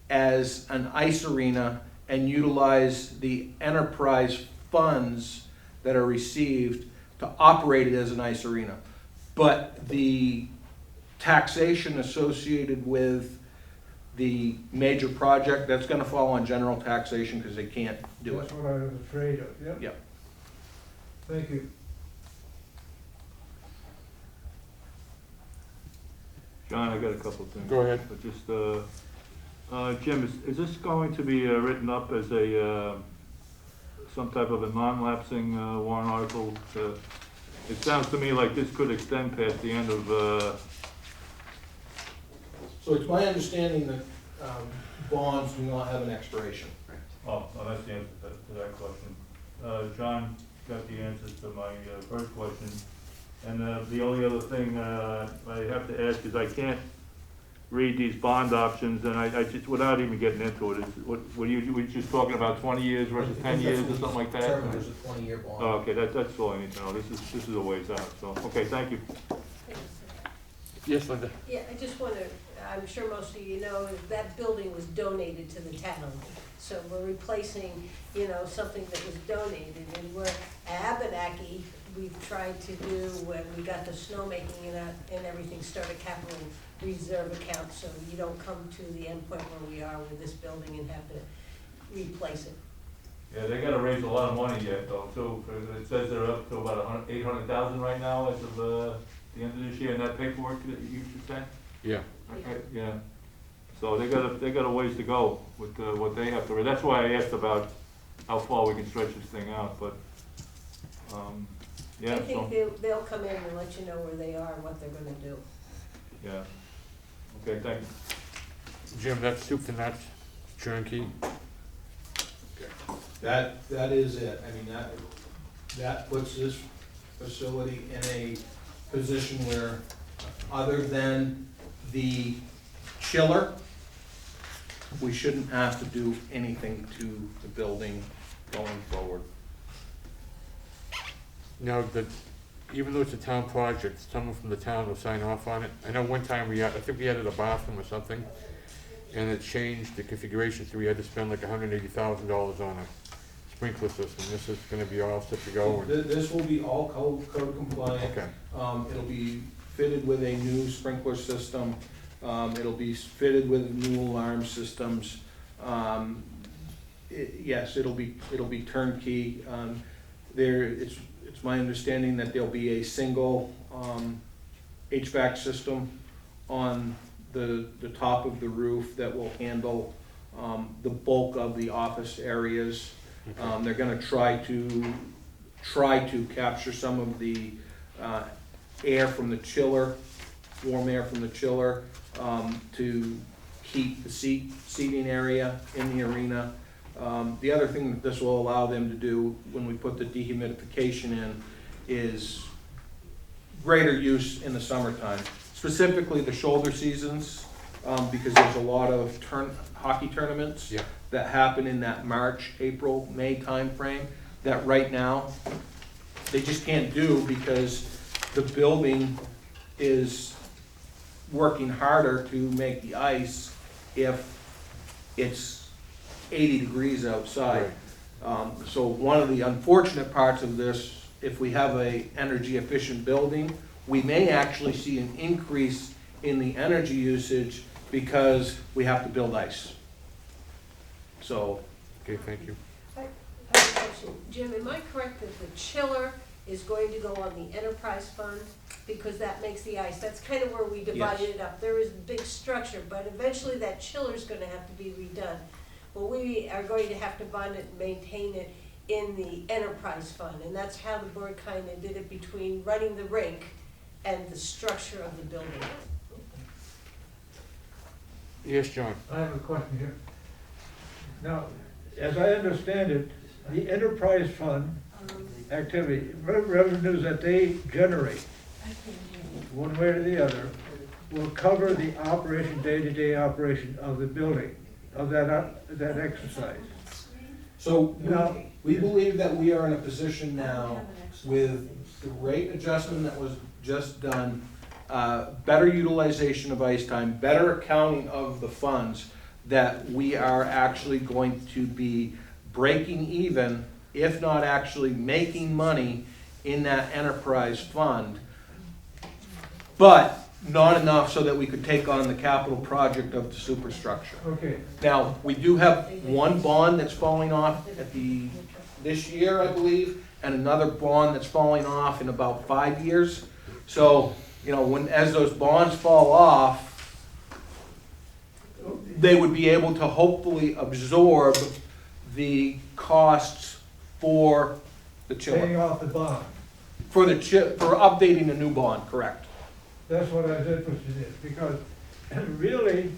as an ice arena and utilize the enterprise funds that are received to operate it as an ice arena. But the taxation associated with the major project, that's gonna fall on general taxation because they can't do it. That's what I was afraid of, yep. Yep. Thank you. John, I got a couple of things. Go ahead. But just, Jim, is this going to be written up as a, some type of a non-lapsing warrant article? It sounds to me like this could extend past the end of, So it's my understanding that bonds do not have an expiration. oh, that's the answer to that question. John got the answers to my first question. And the only other thing I have to ask is I can't read these bond options, and I just, without even getting into it, were you just talking about 20 years versus 10 years or something like that? Determined there's a 20-year bond. Oh, okay, that's all I need to know. This is a ways out, so, okay, thank you. Yes, Linda. Yeah, I just wonder, I'm sure most of you know, that building was donated to the town. So we're replacing, you know, something that was donated. And we're, at Abenaki, we've tried to do, when we got the snowmaking and everything, start a capital reserve account, so you don't come to the end point where we are with this building and have to replace it. Yeah, they gotta raise a lot of money yet, though, too. It says they're up to about 800,000 right now as of the end of this year, and that paperwork that you should say? Yeah. Okay, yeah. So they got a ways to go with what they have to. That's why I asked about how far we can stretch this thing out, but, yeah, I so, think they'll come in and let you know where they are and what they're gonna do. yeah. Okay, thank you. Jim, that's soup to nuts, turnkey. That is it. I mean, that puts this facility in a position where, other than the chiller, we shouldn't have to do anything to the building going forward. Now, even though it's a town project, someone from the town will sign off on it. I know one time I think we added a bathroom or something, and it changed the configuration, so we had to spend like $180,000 on a sprinkler system. This is gonna be all set to go. This will be all code compliant. Okay. It'll be fitted with a new sprinkler system. It'll be fitted with new alarm systems. Yes, it'll be turnkey. It's my understanding that there'll be a single HVAC system on the top of the roof that will handle the bulk of the office areas. They're gonna try to capture some of the air from the chiller, warm air from the chiller, to heat the seating area in the arena. The other thing that this will allow them to do when we put the dehumidification in is greater use in the summertime, specifically the shoulder seasons, because there's a lot of hockey tournaments Yeah. that happen in that March, April, May timeframe that right now they just can't do because the building is working harder to make the ice if it's 80 degrees outside. So one of the unfortunate parts of this, if we have a energy efficient building, we may actually see an increase in the energy usage because we have to build ice. So, Okay, thank you. I have a question. Jim, am I correct that the chiller is going to go on the enterprise fund? Because that makes the ice, that's kind of where we divided it up. There is a big structure, but eventually that chiller's gonna have to be redone. Well, we are going to have to fund it and maintain it in the enterprise fund, and that's how the board kind of did it between running the rink and the structure of the building. Yes, John. I have a question here. Now, as I understand it, the enterprise fund activity, revenues that they generate, one way or the other, will cover the operation, day-to-day operation of the building, of that exercise. so Now- we believe that we are in a position now with the rate adjustment that was just done, better utilization of ice time, better accounting of the funds, that we are actually going to be breaking even, if not actually making money in that enterprise fund, but not enough so that we could take on the capital project of the superstructure. Okay, Now, we do have one bond that's falling off this year, I believe, and another bond that's falling off in about 5 years. So, as those bonds fall off, they would be able to hopefully absorb the costs for the paying chiller. off the bond, For updating the new bond, correct. that's what I was interested in, because really,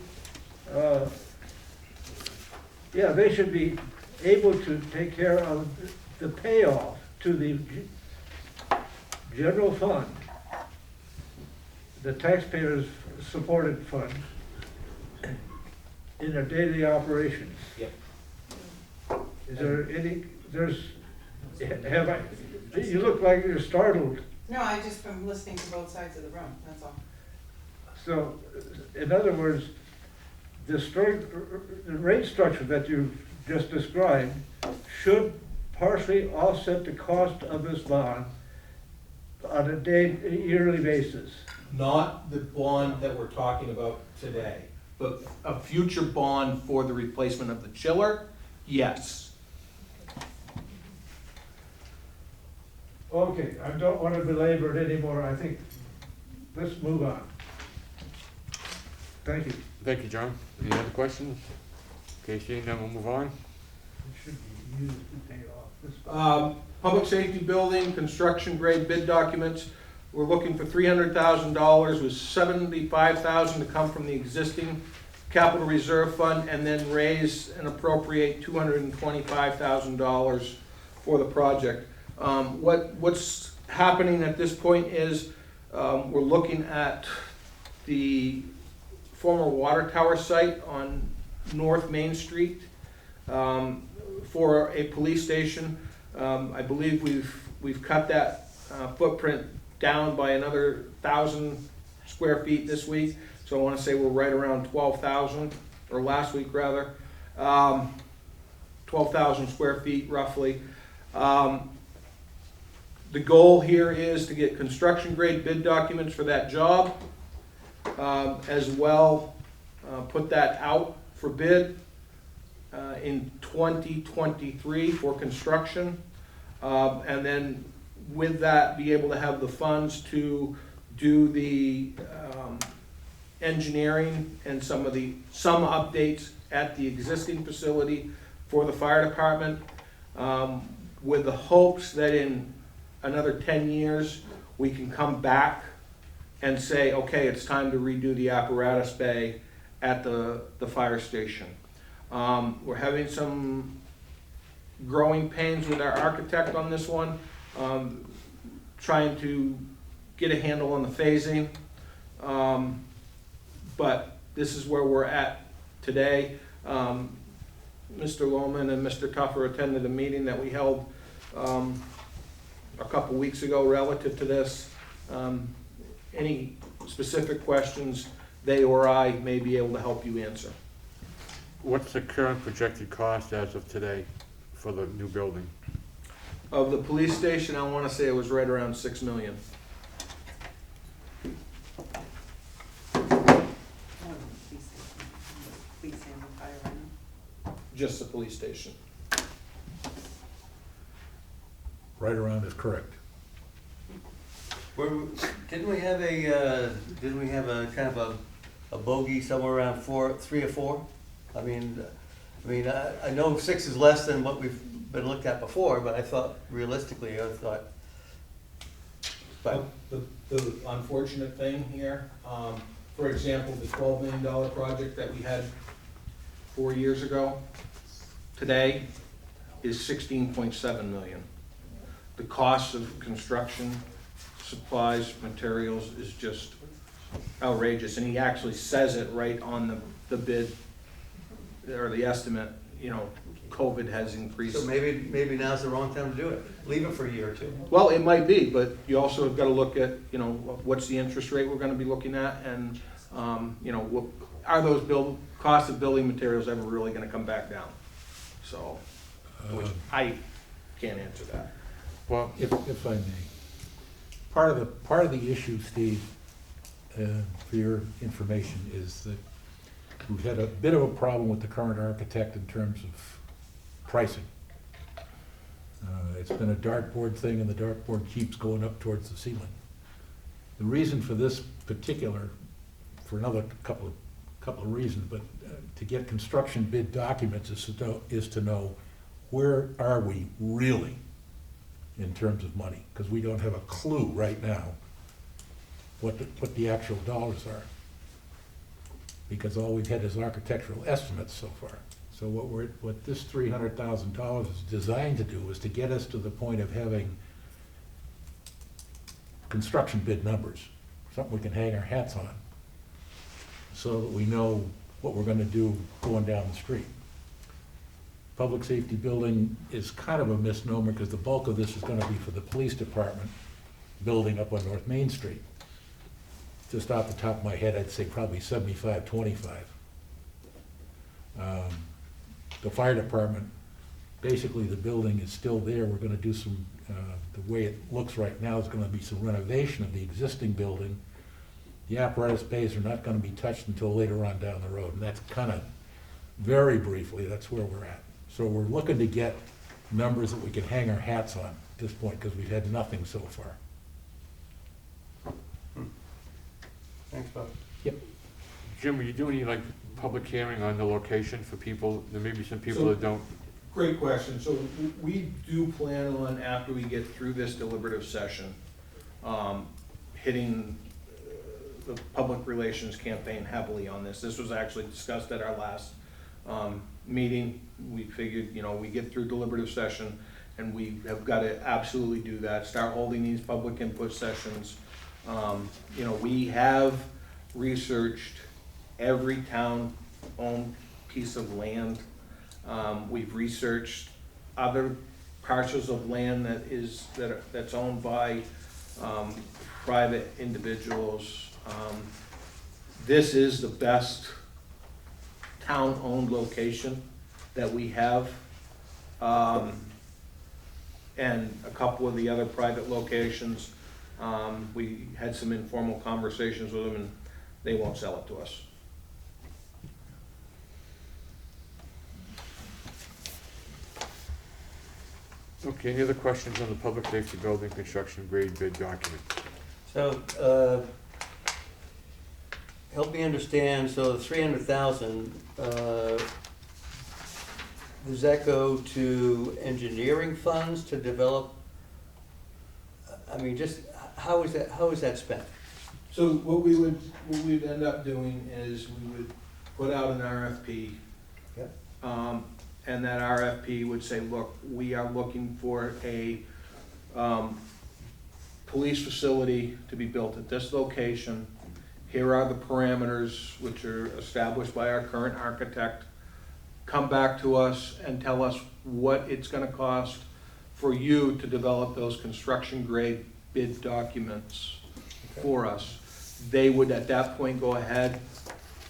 yeah, they should be able to take care of the payoff to the general fund, the taxpayers' supported fund, in their daily operations. Yep. Is there any, you look like you're startled. No, I'm listening to both sides of the room, that's all. So, in other words, the rate structure that you've just described should partially offset the cost of this bond on a yearly basis. Not the bond that we're talking about today, but a future bond for the replacement of the chiller, yes. Okay, I don't want to belabor it anymore, I think, let's move on. Thank you. Thank you, John. Any other questions? Okay, seeing none, we'll move on. It should be use to pay off this? Public safety building, construction grade bid documents, we're looking for $300,000 with $75,000 to come from the existing capital reserve fund, and then raise and appropriate $225,000 for the project. What's happening at this point is we're looking at the former water tower site on North Main Street for a police station. I believe we've cut that footprint down by another 1,000 square feet this week. So I want to say we're right around 12,000, or last week rather, 12,000 square feet roughly. The goal here is to get construction grade bid documents for that job, as well put that out for bid in 2023 for construction, and then with that be able to have the funds to do the engineering and some updates at the existing facility for the fire department, with the hopes that in another 10 years we can come back and say, okay, it's time to redo the apparatus bay at the fire station. We're having some growing pains with our architect on this one, trying to get a handle on the phasing. But this is where we're at today. Mr. Lohman and Mr. Tuffer attended a meeting that we held a couple weeks ago relative to this. Any specific questions they or I may be able to help you answer. What's the current projected cost as of today for the new building? Of the police station, I want to say it was right around $6 million. Police and fire right now. Just the police station. Right around is correct. Didn't we have a kind of a bogey somewhere around 3 or 4? I mean, I know 6 is less than what we've been looked at before, but I thought realistically, but The unfortunate thing here, for example, the $12 million project that we had 4 years ago, today is $16.7 million. The cost of construction, supplies, materials is just outrageous, and he actually says it right on the bid, or the estimate, you know, COVID has increased. so maybe now's the wrong time to do it. Leave it for a year or 2. Well, it might be, but you also have got to look at, you know, what's the interest rate we're going to be looking at, and, you know, are those cost of building materials ever really going to come back down? So, which I can't answer that. Well, If I may, part of the issue, Steve, for your information, is that we've had a bit of a problem with the current architect in terms of pricing. It's been a dartboard thing, and the dartboard keeps going up towards the ceiling. The reason for this particular, for another couple of reasons, but to get construction bid documents is to know where are we really in terms of money, because we don't have a clue right now what the actual dollars are, because all we've had is architectural estimates so far. So what this $300,000 is designed to do is to get us to the point of having construction bid numbers, something we can hang our hats on, so that we know what we're gonna do going down the street. Public safety building is kind of a misnomer, because the bulk of this is gonna be for the police department building up on North Main Street. Just off the top of my head, I'd say probably 75-25. The fire department, basically the building is still there. We're gonna do some, the way it looks right now is gonna be some renovation of the existing building. The apparatus bays are not gonna be touched until later on down the road, and that's kind of, very briefly, that's where we're at. So we're looking to get numbers that we can hang our hats on at this point, because we've had nothing so far. Thanks, Bob. Yep. Jim, will you do any, like, public hearing on the location for people? There may be some people that don't Great question. So we do plan on, after we get through this deliberative session, hitting the public relations campaign heavily on this. This was actually discussed at our last meeting. We figured, we get through deliberative session and we have got to absolutely do that, start holding these public input sessions. We have researched every town-owned piece of land. We've researched other parcels of land that's owned by private individuals. This is the best town-owned location that we have. And a couple of the other private locations, we had some informal conversations with them and they won't sell it to us. Okay, any other questions on the public safety building construction grade bid document? So, help me understand, so the 300,000, does that go to engineering funds to develop? I mean, just, how is that spent? So what we'd end up doing is we would put out an RFP. Yep. And that RFP would say, look, we are looking for a police facility to be built at this location. Here are the parameters which are established by our current architect. Come back to us and tell us what it's gonna cost for you to develop those construction grade bid documents for us. They would at that point go ahead,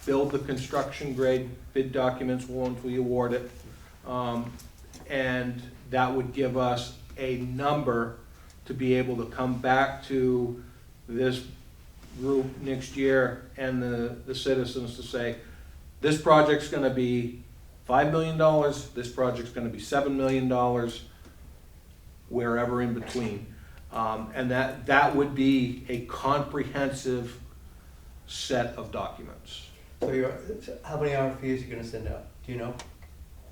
build the construction grade bid documents once we award it. And that would give us a number to be able to come back to this group next year and the citizens to say, this project's gonna be $5 million, this project's gonna be $7 million, wherever in between. And that would be a comprehensive set of documents. So how many RFPs are you gonna send out? Do you know?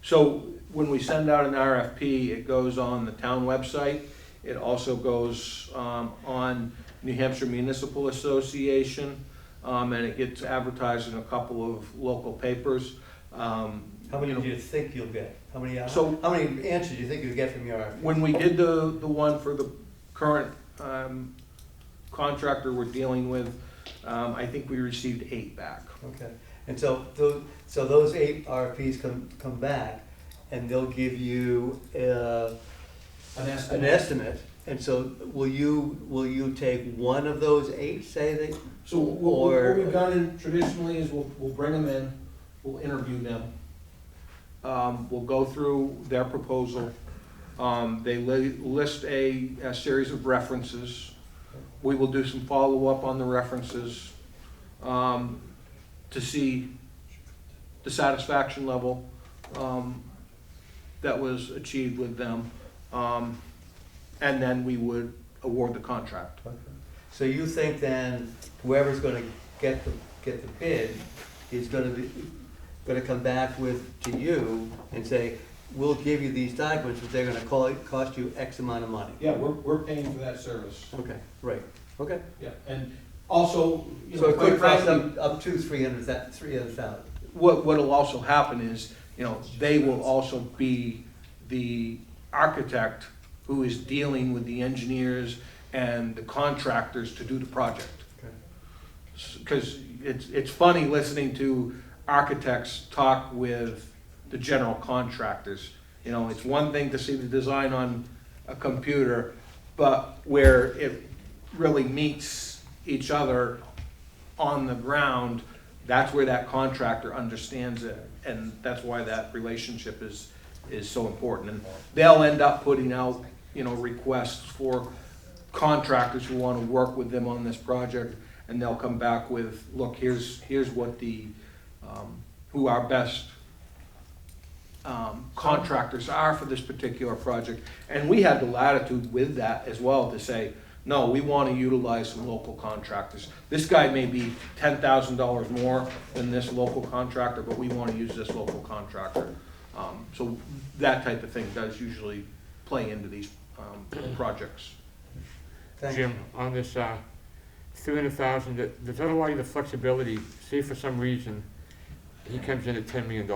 So when we send out an RFP, it goes on the town website. It also goes on New Hampshire Municipal Association, and it gets advertised in a couple of local papers. How many do you think you'll get? How many answers do you think you'll get from your RFP? When we did the one for the current contractor we're dealing with, I think we received 8 back. Okay, and so those 8 RFPs come back, and they'll give you An an estimate. And so will you take one of those 8, say they? So what we've done traditionally is we'll bring them in, we'll interview them. We'll go through their proposal. They list a series of references. We will do some follow-up on the references to see the satisfaction level that was achieved with them. And then we would award the contract. Okay. So you think then whoever's gonna get the bid is gonna come back to you and say, we'll give you these documents, but they're gonna cost you X amount of money? Yeah, we're paying for that service. Okay, right, okay. Yeah, and also, So it quite could cost frankly, up to 300,000. what'll also happen is, they will also be the architect who is dealing with the engineers and the contractors to do the project. Because it's funny listening to architects talk with the general contractors. It's one thing to see the design on a computer, but where it really meets each other on the ground, that's where that contractor understands it, and that's why that relationship is so important. And they'll end up putting out, requests for contractors who want to work with them on this project, and they'll come back with, look, here's what who our best contractors are for this particular project. And we had the latitude with that as well to say, no, we want to utilize some local contractors. This guy may be $10,000 more than this local contractor, but we want to use this local contractor. So that type of thing does usually play into these projects. Thank you. Jim, on this, 300,000, does that allow you the flexibility, say for some reason, he comes in at $10 million,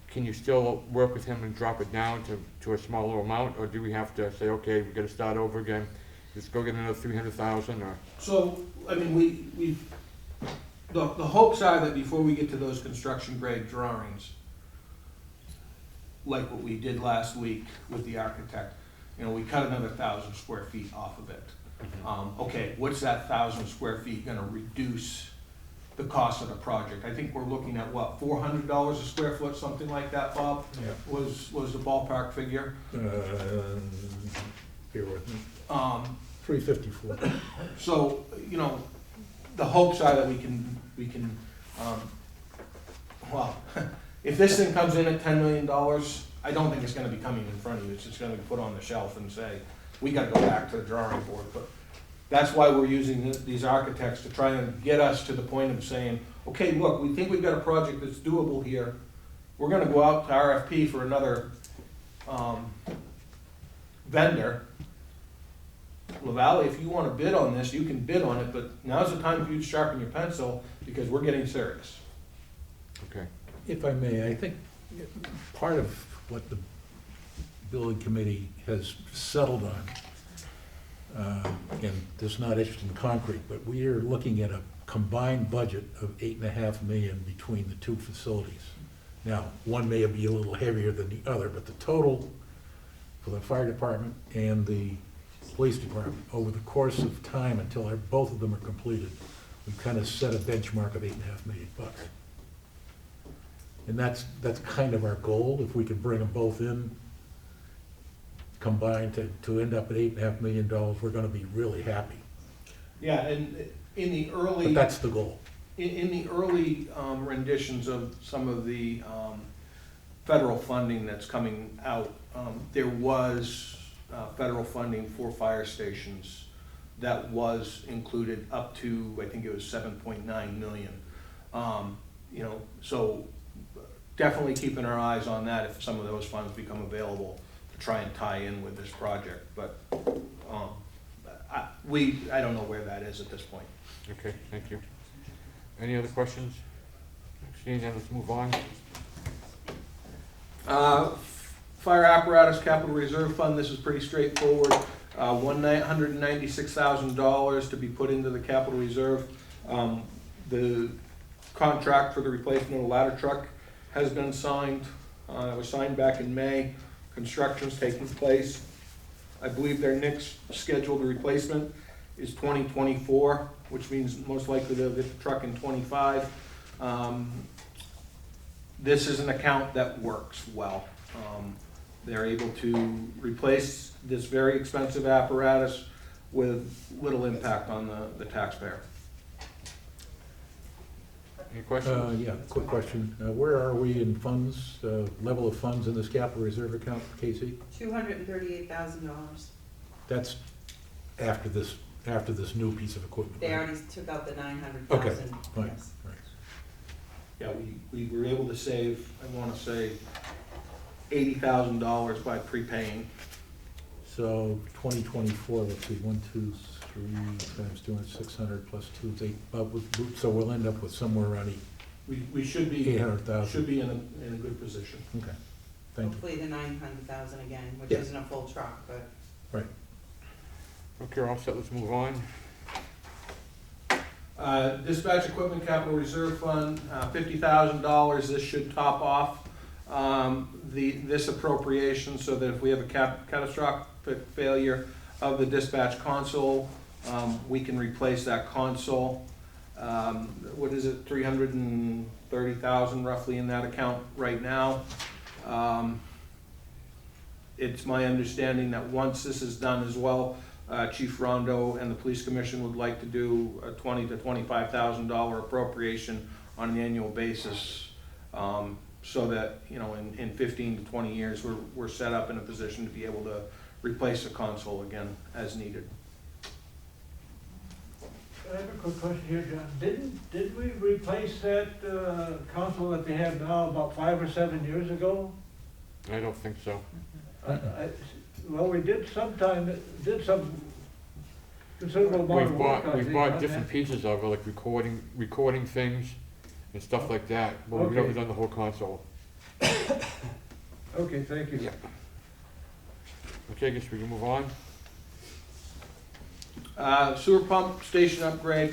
can you still work with him and drop it down to a smaller amount, or do we have to say, okay, we gotta start over again, let's go get another 300,000, or? So, I mean, the hopes are that before we get to those construction grade drawings, like what we did last week with the architect, you know, we cut another 1,000 square feet off of it. Okay, what's that 1,000 square feet gonna reduce the cost of the project? I think we're looking at what, $400 a square foot, something like that, Bob? Yeah. Was the ballpark figure? Bear with me. 354. So, you know, the hopes are that we can, well, if this thing comes in at $10 million, I don't think it's gonna be coming in front of you, it's just gonna be put on the shelf and say, we gotta go back to the drawing board. But that's why we're using these architects, to try and get us to the point of saying, okay, look, we think we've got a project that's doable here, we're gonna go out to RFP for another vendor. LaValle, if you wanna bid on this, you can bid on it, but now's the time for you to sharpen your pencil, because we're getting serious. Okay. If I may, I think part of what the building committee has settled on, and this is not etched in concrete, but we are looking at a combined budget of $8.5 million between the two facilities. Now, one may be a little heavier than the other, but the total for the fire department and the police department over the course of time until both of them are completed, we kind of set a benchmark of $8.5 million. And that's kind of our goal. If we could bring them both in, combined to end up at $8.5 million, we're gonna be really happy. Yeah, and in the early. But that's the goal. In the early renditions of some of the federal funding that's coming out, there was federal funding for fire stations that was included up to, I think it was 7.9 million. You know, so definitely keeping our eyes on that if some of those funds become available to try and tie in with this project. But I don't know where that is at this point. Okay, thank you. Any other questions? Seeing none, let's move on. Fire apparatus capital reserve fund, this is pretty straightforward. $196,000 to be put into the capital reserve. The contract for the replacement of the ladder truck has been signed. It was signed back in May. Construction's taking place. I believe their next scheduled replacement is 2024, which means most likely they'll get the truck in 25. This is an account that works well. They're able to replace this very expensive apparatus with little impact on the taxpayer. Any questions? Yeah, quick question. Where are we in funds, level of funds in this capital reserve account, Casey? $238,000. That's after this new piece of equipment, They right? already took out the 900,000. Okay, fine, Yes. right. Yeah, we were able to save, I want to say, $80,000 by prepaying. So 2024, let's see, 1, 2, 3 times 200, 600 plus 2 is 8. So we'll end up with somewhere around We should be 800,000. in a good position. Okay, thank you. Hopefully the 900,000 again, which Yeah. isn't a full truck, but. Right. Okay, all set, let's move on. Dispatch equipment capital reserve fund, $50,000. This should top off this appropriation, so that if we have a catastrophic failure of the dispatch console, we can replace that console. What is it, 330,000 roughly in that account right now. It's my understanding that once this is done as well, Chief Rondo and the Police Commission would like to do a $20,000 to $25,000 appropriation on an annual basis, so that, you know, in 15 to 20 years, we're set up in a position to be able to replace the console again as needed. I have a quick question here, John. Didn't we replace that, console that they have now about 5 or 7 years ago? I don't think so. Well, we did some considerable amount of work, I We've think, bought on different that. pieces of it, like recording things and stuff like that, but we've never Okay. done the whole console. Okay, thank you. Yeah. Okay, I guess we can move on. Sewer pump station upgrade.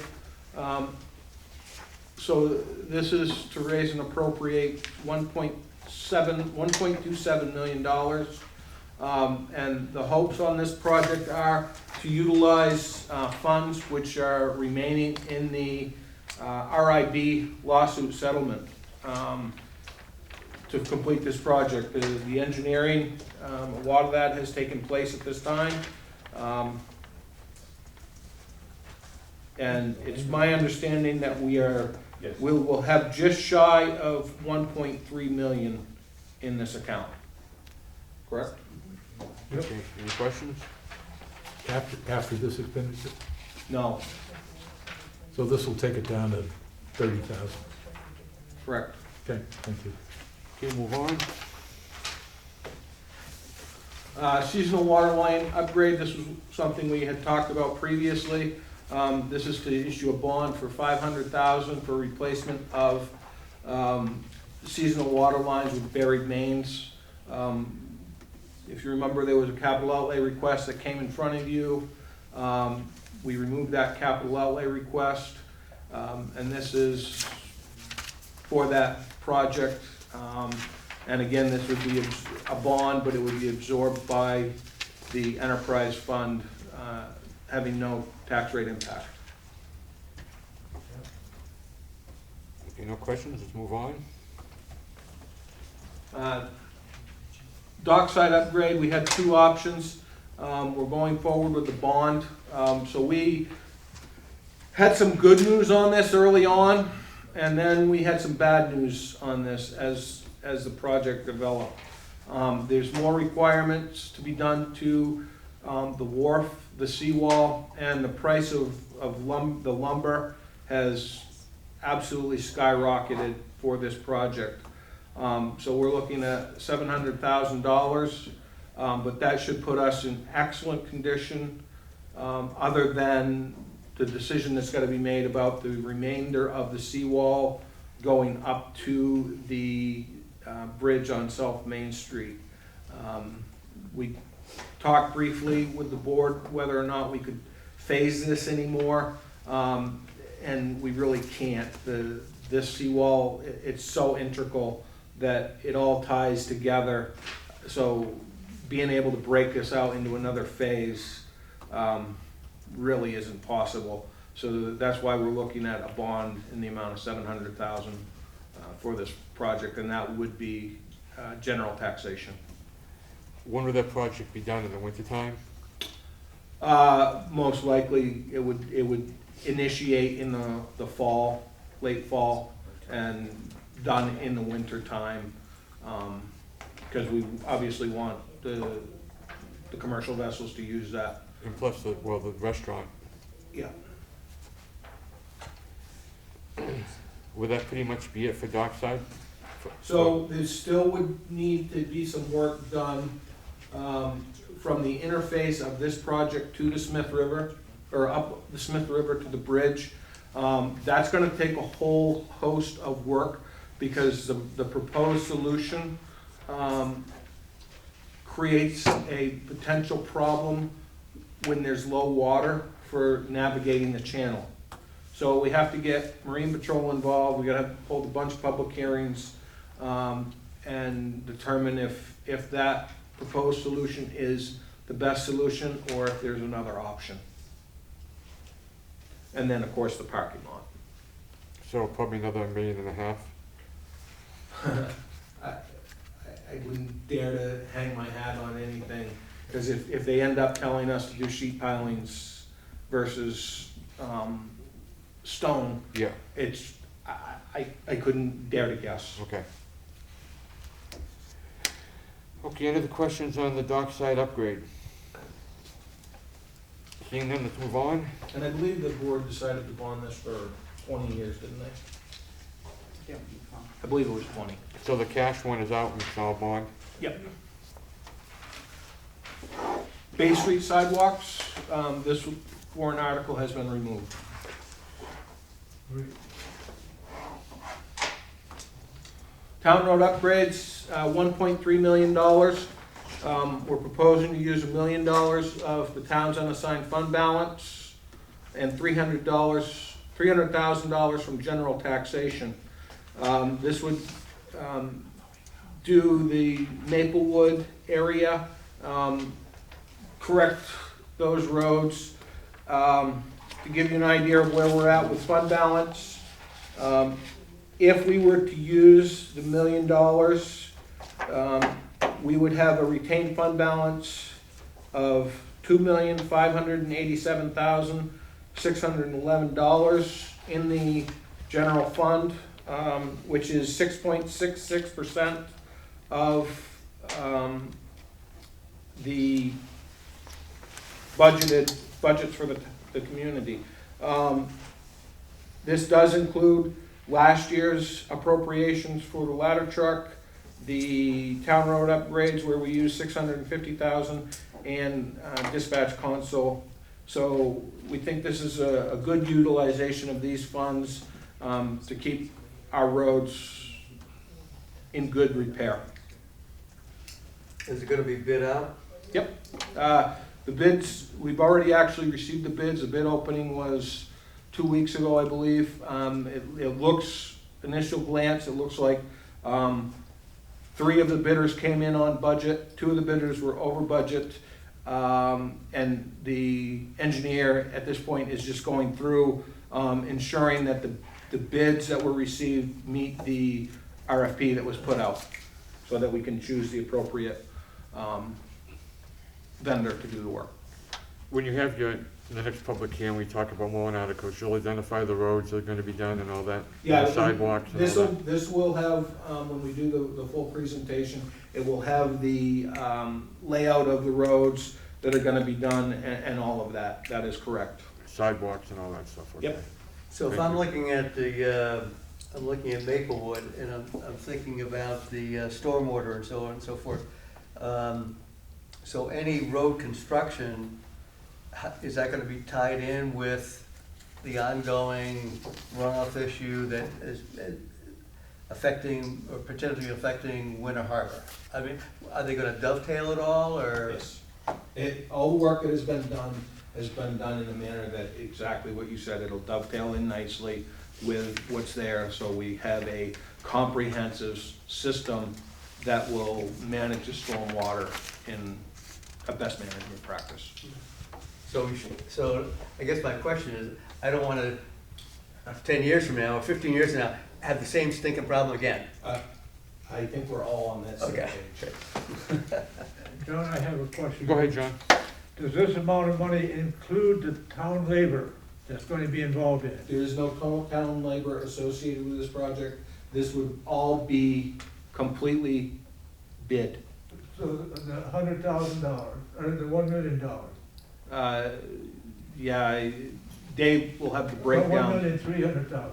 So this is to raise and appropriate $1.27 million. And the hopes on this project are to utilize funds which are remaining in the RIB lawsuit settlement to complete this project. The engineering, a lot of that has taken place at this time. And it's my understanding that we'll have just shy of 1.3 million in this account. Correct? Yep. Okay, any questions? After this expenditure? No, So this will take it down to 30,000. correct. Okay, thank you. Okay, move on. Seasonal water line upgrade, this was something we had talked about previously. This is to issue a bond for $500,000 for replacement of seasonal water lines with buried mains. If you remember, there was a capital outlay request that came in front of you. We removed that capital outlay request, and this is for that project. And again, this would be a bond, but it would be absorbed by the enterprise fund, having no tax rate impact. Okay, no questions, let's move on. Dockside upgrade, we had two options. We're going forward with the bond. So we had some good news on this early on, and then we had some bad news on this as the project developed. There's more requirements to be done to the wharf, the seawall, and the price of the lumber has absolutely skyrocketed for this project. So we're looking at $700,000, but that should put us in excellent condition, other than the decision that's got to be made about the remainder of the seawall going up to the bridge on South Main Street. We talked briefly with the board whether or not we could phase this anymore, and we really can't. This seawall, it's so integral that it all ties together. So being able to break this out into another phase really isn't possible. So that's why we're looking at a bond in the amount of $700,000 for this project, and that would be general taxation. When would that project be done, in the wintertime? Most likely, it would initiate in the fall, late fall, and done in the winter time, because we obviously want the commercial vessels to use that. And plus, the restaurant. Yeah. Would that pretty much be it for Dockside? So there still would need to be some work done from the interface of this project to the Smith River, or up the Smith River to the bridge. That's gonna take a whole host of work, because the proposed solution creates a potential problem when there's low water for navigating the channel. So we have to get Marine Patrol involved, we gotta hold a bunch of public hearings, and determine if that proposed solution is the best solution, or if there's another option. And then, of course, the parking lot. So probably another $1.5 million. I wouldn't dare to hang my hat on anything, because if they end up telling us to do sheet pilings versus stone, Yeah, I couldn't dare to guess. okay. Okay, any other questions on the Dockside upgrade? Seeing none, let's move on. And I believe the board decided to bond this for 20 years, didn't they? Yeah, you call. I believe it was 20. So the cash one is out and it's all bond. Yep. Bay Street sidewalks, this warrant article has been removed. Town road upgrades, $1.3 million. We're proposing to use $1 million of the town's unassigned fund balance and $300,000 from general taxation. This would do the Maplewood area, correct those roads. To give you an idea of where we're at with fund balance, if we were to use the $1 million, we would have a retained fund balance of $2,587,611 in the general fund, which is 6.66% of the budgets for the community. This does include last year's appropriations for the ladder truck, the town road upgrades where we used $650,000, and dispatch console. So we think this is a good utilization of these funds to keep our roads in good repair. Is it gonna be bid out? Yep. The bids, we've already actually received the bids. The bid opening was 2 weeks ago, I believe. It looks, initial glance, it looks like 3 of the bidders came in on budget, 2 of the bidders were over budget, and the engineer at this point is just going through ensuring that the bids that were received meet the RFP that was put out, so that we can choose the appropriate vendor to do the work. When you have the next public hearing, we talk about warrant articles, you'll identify the roads that are gonna be done and all that? Yeah, The sidewalks and all that? This will have, when we do the full presentation, it will have the layout of the roads that are gonna be done and all of that. That is correct. Sidewalks and all that stuff, okay. Yep. So if Thank I'm you. looking at I'm looking at Maplewood, and I'm thinking about the stormwater and so on and so forth. So any road construction, is that gonna be tied in with the ongoing runoff issue that is affecting, or potentially affecting Winter Harbor? I mean, are they gonna dovetail it all, or? Yes. All the work that has been done in a manner that exactly what you said. It'll dovetail in nicely with what's there, so we have a comprehensive system that will manage the stormwater in a best management practice. So I guess my question is, I don't wanna, 10 years from now, or 15 years from now, have the same stinking problem again. I think we're all on that same Okay. page. John, I have a question. Go ahead, John. Does this amount of money include the town labor that's going to be involved in it? There is no town labor associated with this project. This would all be completely bid. So the $100,000, or the $1 million? Yeah, Dave will have the breakdown. $1,300,000.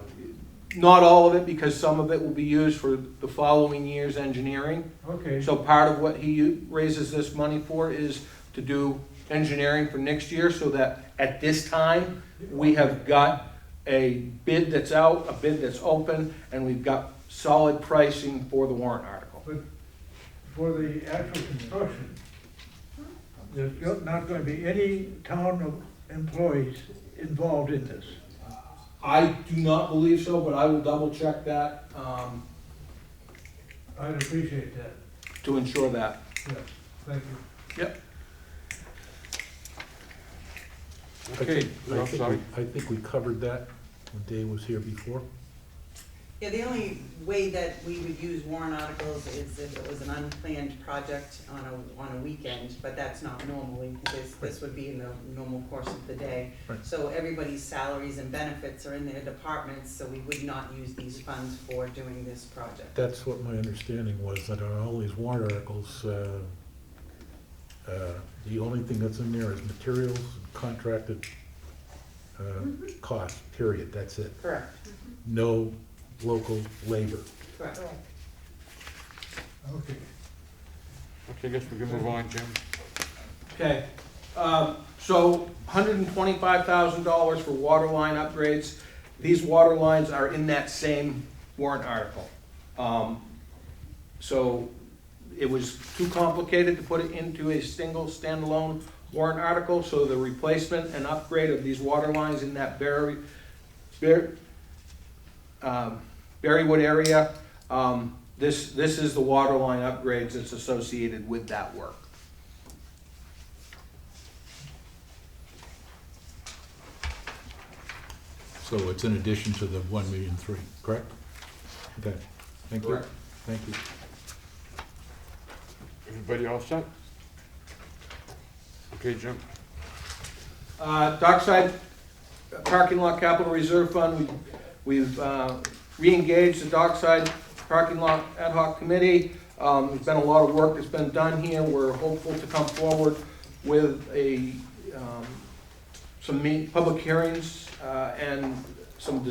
Not all of it, because some of it will be used for the following year's engineering. Okay. So part of what he raises this money for is to do engineering for next year, so that at this time, we have got a bid that's out, a bid that's open, and we've got solid pricing for the warrant article. But for the actual construction, there's not going to be any town employees involved in this. I do not believe so, but I will double check that I'd appreciate that. to ensure that. Yeah, thank you. Yep. Okay, I'm sorry. I think we covered that when Dave was here before. Yeah, the only way that we would use warrant articles is if it was an unplanned project on a weekend, but that's not normally, because this would be in the normal course of the day. Right. So everybody's salaries and benefits are in their departments, so we would not use these funds for doing this project. That's what my understanding was, that on all these warrant articles, The only thing that's in there is materials, contracted costs, period, that's it. Correct, No local labor. correct. Okay. Okay, I guess we can move on, Jim. Okay, so $125,000 for water line upgrades. These water lines are in that same warrant article. So it was too complicated to put it into a single standalone warrant article, so the replacement and upgrade of these water lines in that Berrywood area, this is the water line upgrades that's associated with that work. So it's in addition to the 1,000,003, correct? Okay, thank you. Correct. Thank you. Everybody all set? Okay, Jim. Dockside Parking Lot Capital Reserve Fund, we've re-engaged the Dockside Parking Lot Ad Hoc Committee. There's been a lot of work that's been done here. We're hopeful to come forward with some public hearings and some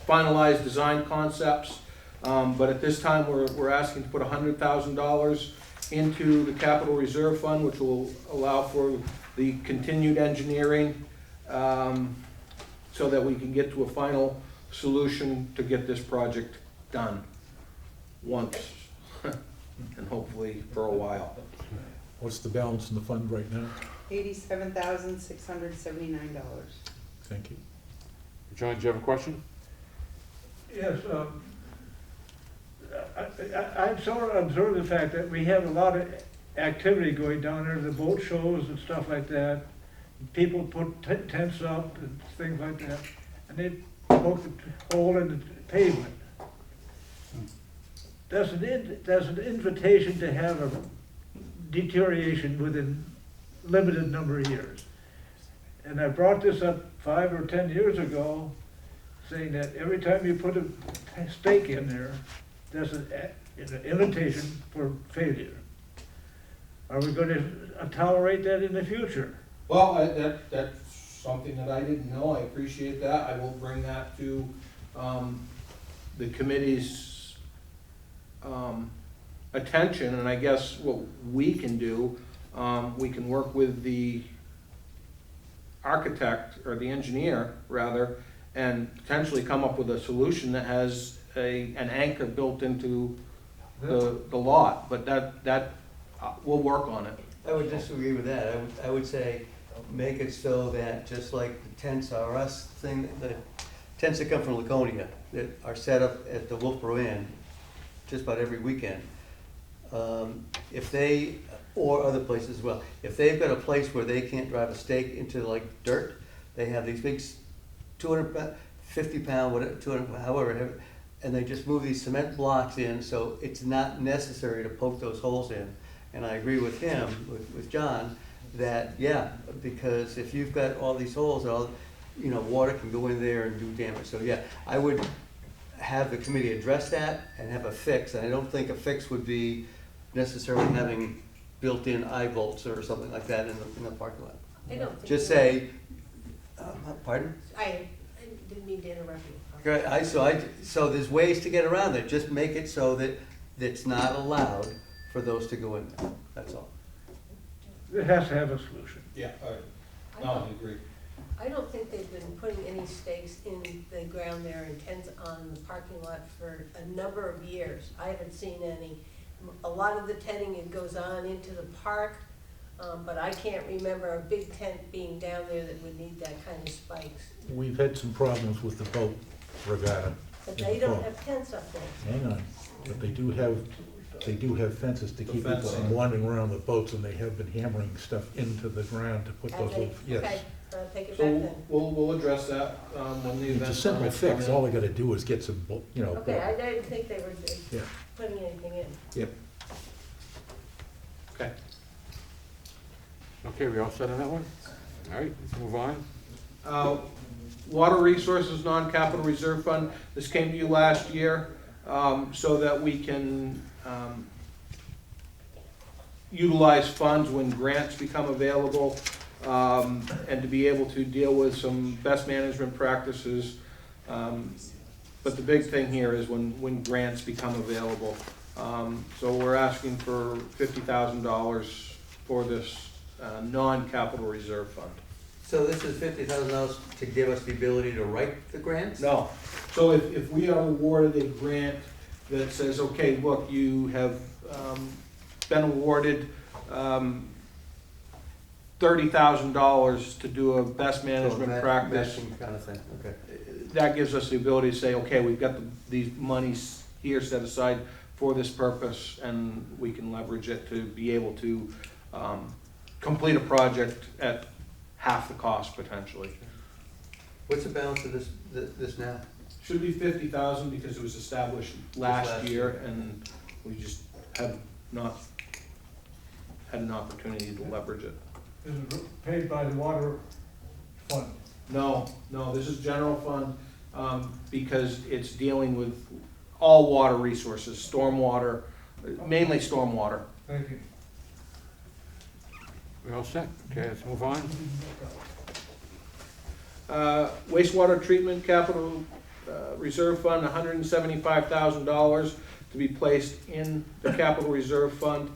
finalized design concepts. But at this time, we're asking to put $100,000 into the Capital Reserve Fund, which will allow for the continued engineering so that we can get to a final solution to get this project done once and hopefully for a while. What's the balance in the fund right now? $87,679. Thank you. John, do you have a question? Yes, I'm sort of observed the fact that we have a lot of activity going down there, the boat shows and stuff like that. People put tents up and things like that, and they poke a hole in the pavement. There's an invitation to have a deterioration within limited number of years. And I brought this up 5 or 10 years ago, saying that every time you put a stake in there, there's an invitation for failure. Are we going to tolerate that in the future? Well, that's something that I didn't know. I appreciate that. I will bring that to the committee's attention, and I guess what we can do, we can work with the architect, or the engineer, rather, and potentially come up with a solution that has an anchor built into the lot, but that we'll work on it. I would disagree with that. I would say, make it so that, just like the tents are us thing, the tents that come from Laconia, that are set up at the Wolfeboro Inn just about every weekend, if they, or other places as well, if they've got a place where they can't drive a stake into like dirt, they have these big 250 pound, whatever, 200, however, and they just move these cement blocks in, so it's not necessary to poke those holes in. And I agree with him, with John, that, yeah, because if you've got all these holes, water can go in there and do damage. So yeah, I would have the committee address that and have a fix. And I don't think a fix would be necessarily having built-in eye bolts or something like that in the parking lot. I don't think. Just say, pardon? I didn't mean to interrupt you. Okay, so there's ways to get around it. Just make it so that it's not allowed for those to go in there. That's all. It has to have a solution. Yeah, I don't- I agree. I don't think they've been putting any stakes in the ground there and tents on the parking lot for a number of years. I haven't seen any. A lot of the tenting, it goes on into the park, but I can't remember a big tent being down there that would need that kind of spikes. We've had some problems with the boat regatta. But they don't have tents up there. Hang on, but they do have fences to keep people fencing. from wandering around the boats, and they have been hammering stuff into the ground to put Have those they? little, yes. Okay, I'll take it back So then. we'll address that when the event. It's a simple permits fix, come in. all they gotta do is get some, Okay, I didn't think they were Yeah. putting anything in. Yep. Okay. Okay, we all set on that one? All right, let's move on. Water Resources Non-Capital Reserve Fund, this came to you last year, so that we can utilize funds when grants become available, and to be able to deal with some best management practices. But the big thing here is when grants become available. So we're asking for $50,000 for this non-capital reserve fund. So this is $50,000 to give us the ability to write the grants? No. So if we are awarded a grant that says, okay, look, you have been awarded $30,000 to do a best management practice, Matching kind of thing, okay. that gives us the ability to say, okay, we've got these monies here set aside for this purpose, and we can leverage it to be able to complete a project at half the cost potentially. What's the balance of this now? Should be 50,000 because it was established last last year, and we just have not had an opportunity to leverage it. This is paid by the water fund. No, this is general fund, because it's dealing with all water resources, stormwater, mainly stormwater. Thank you. We're all set. Okay, let's move on. Wastewater treatment capital reserve fund, $175,000 to be placed in the capital reserve fund.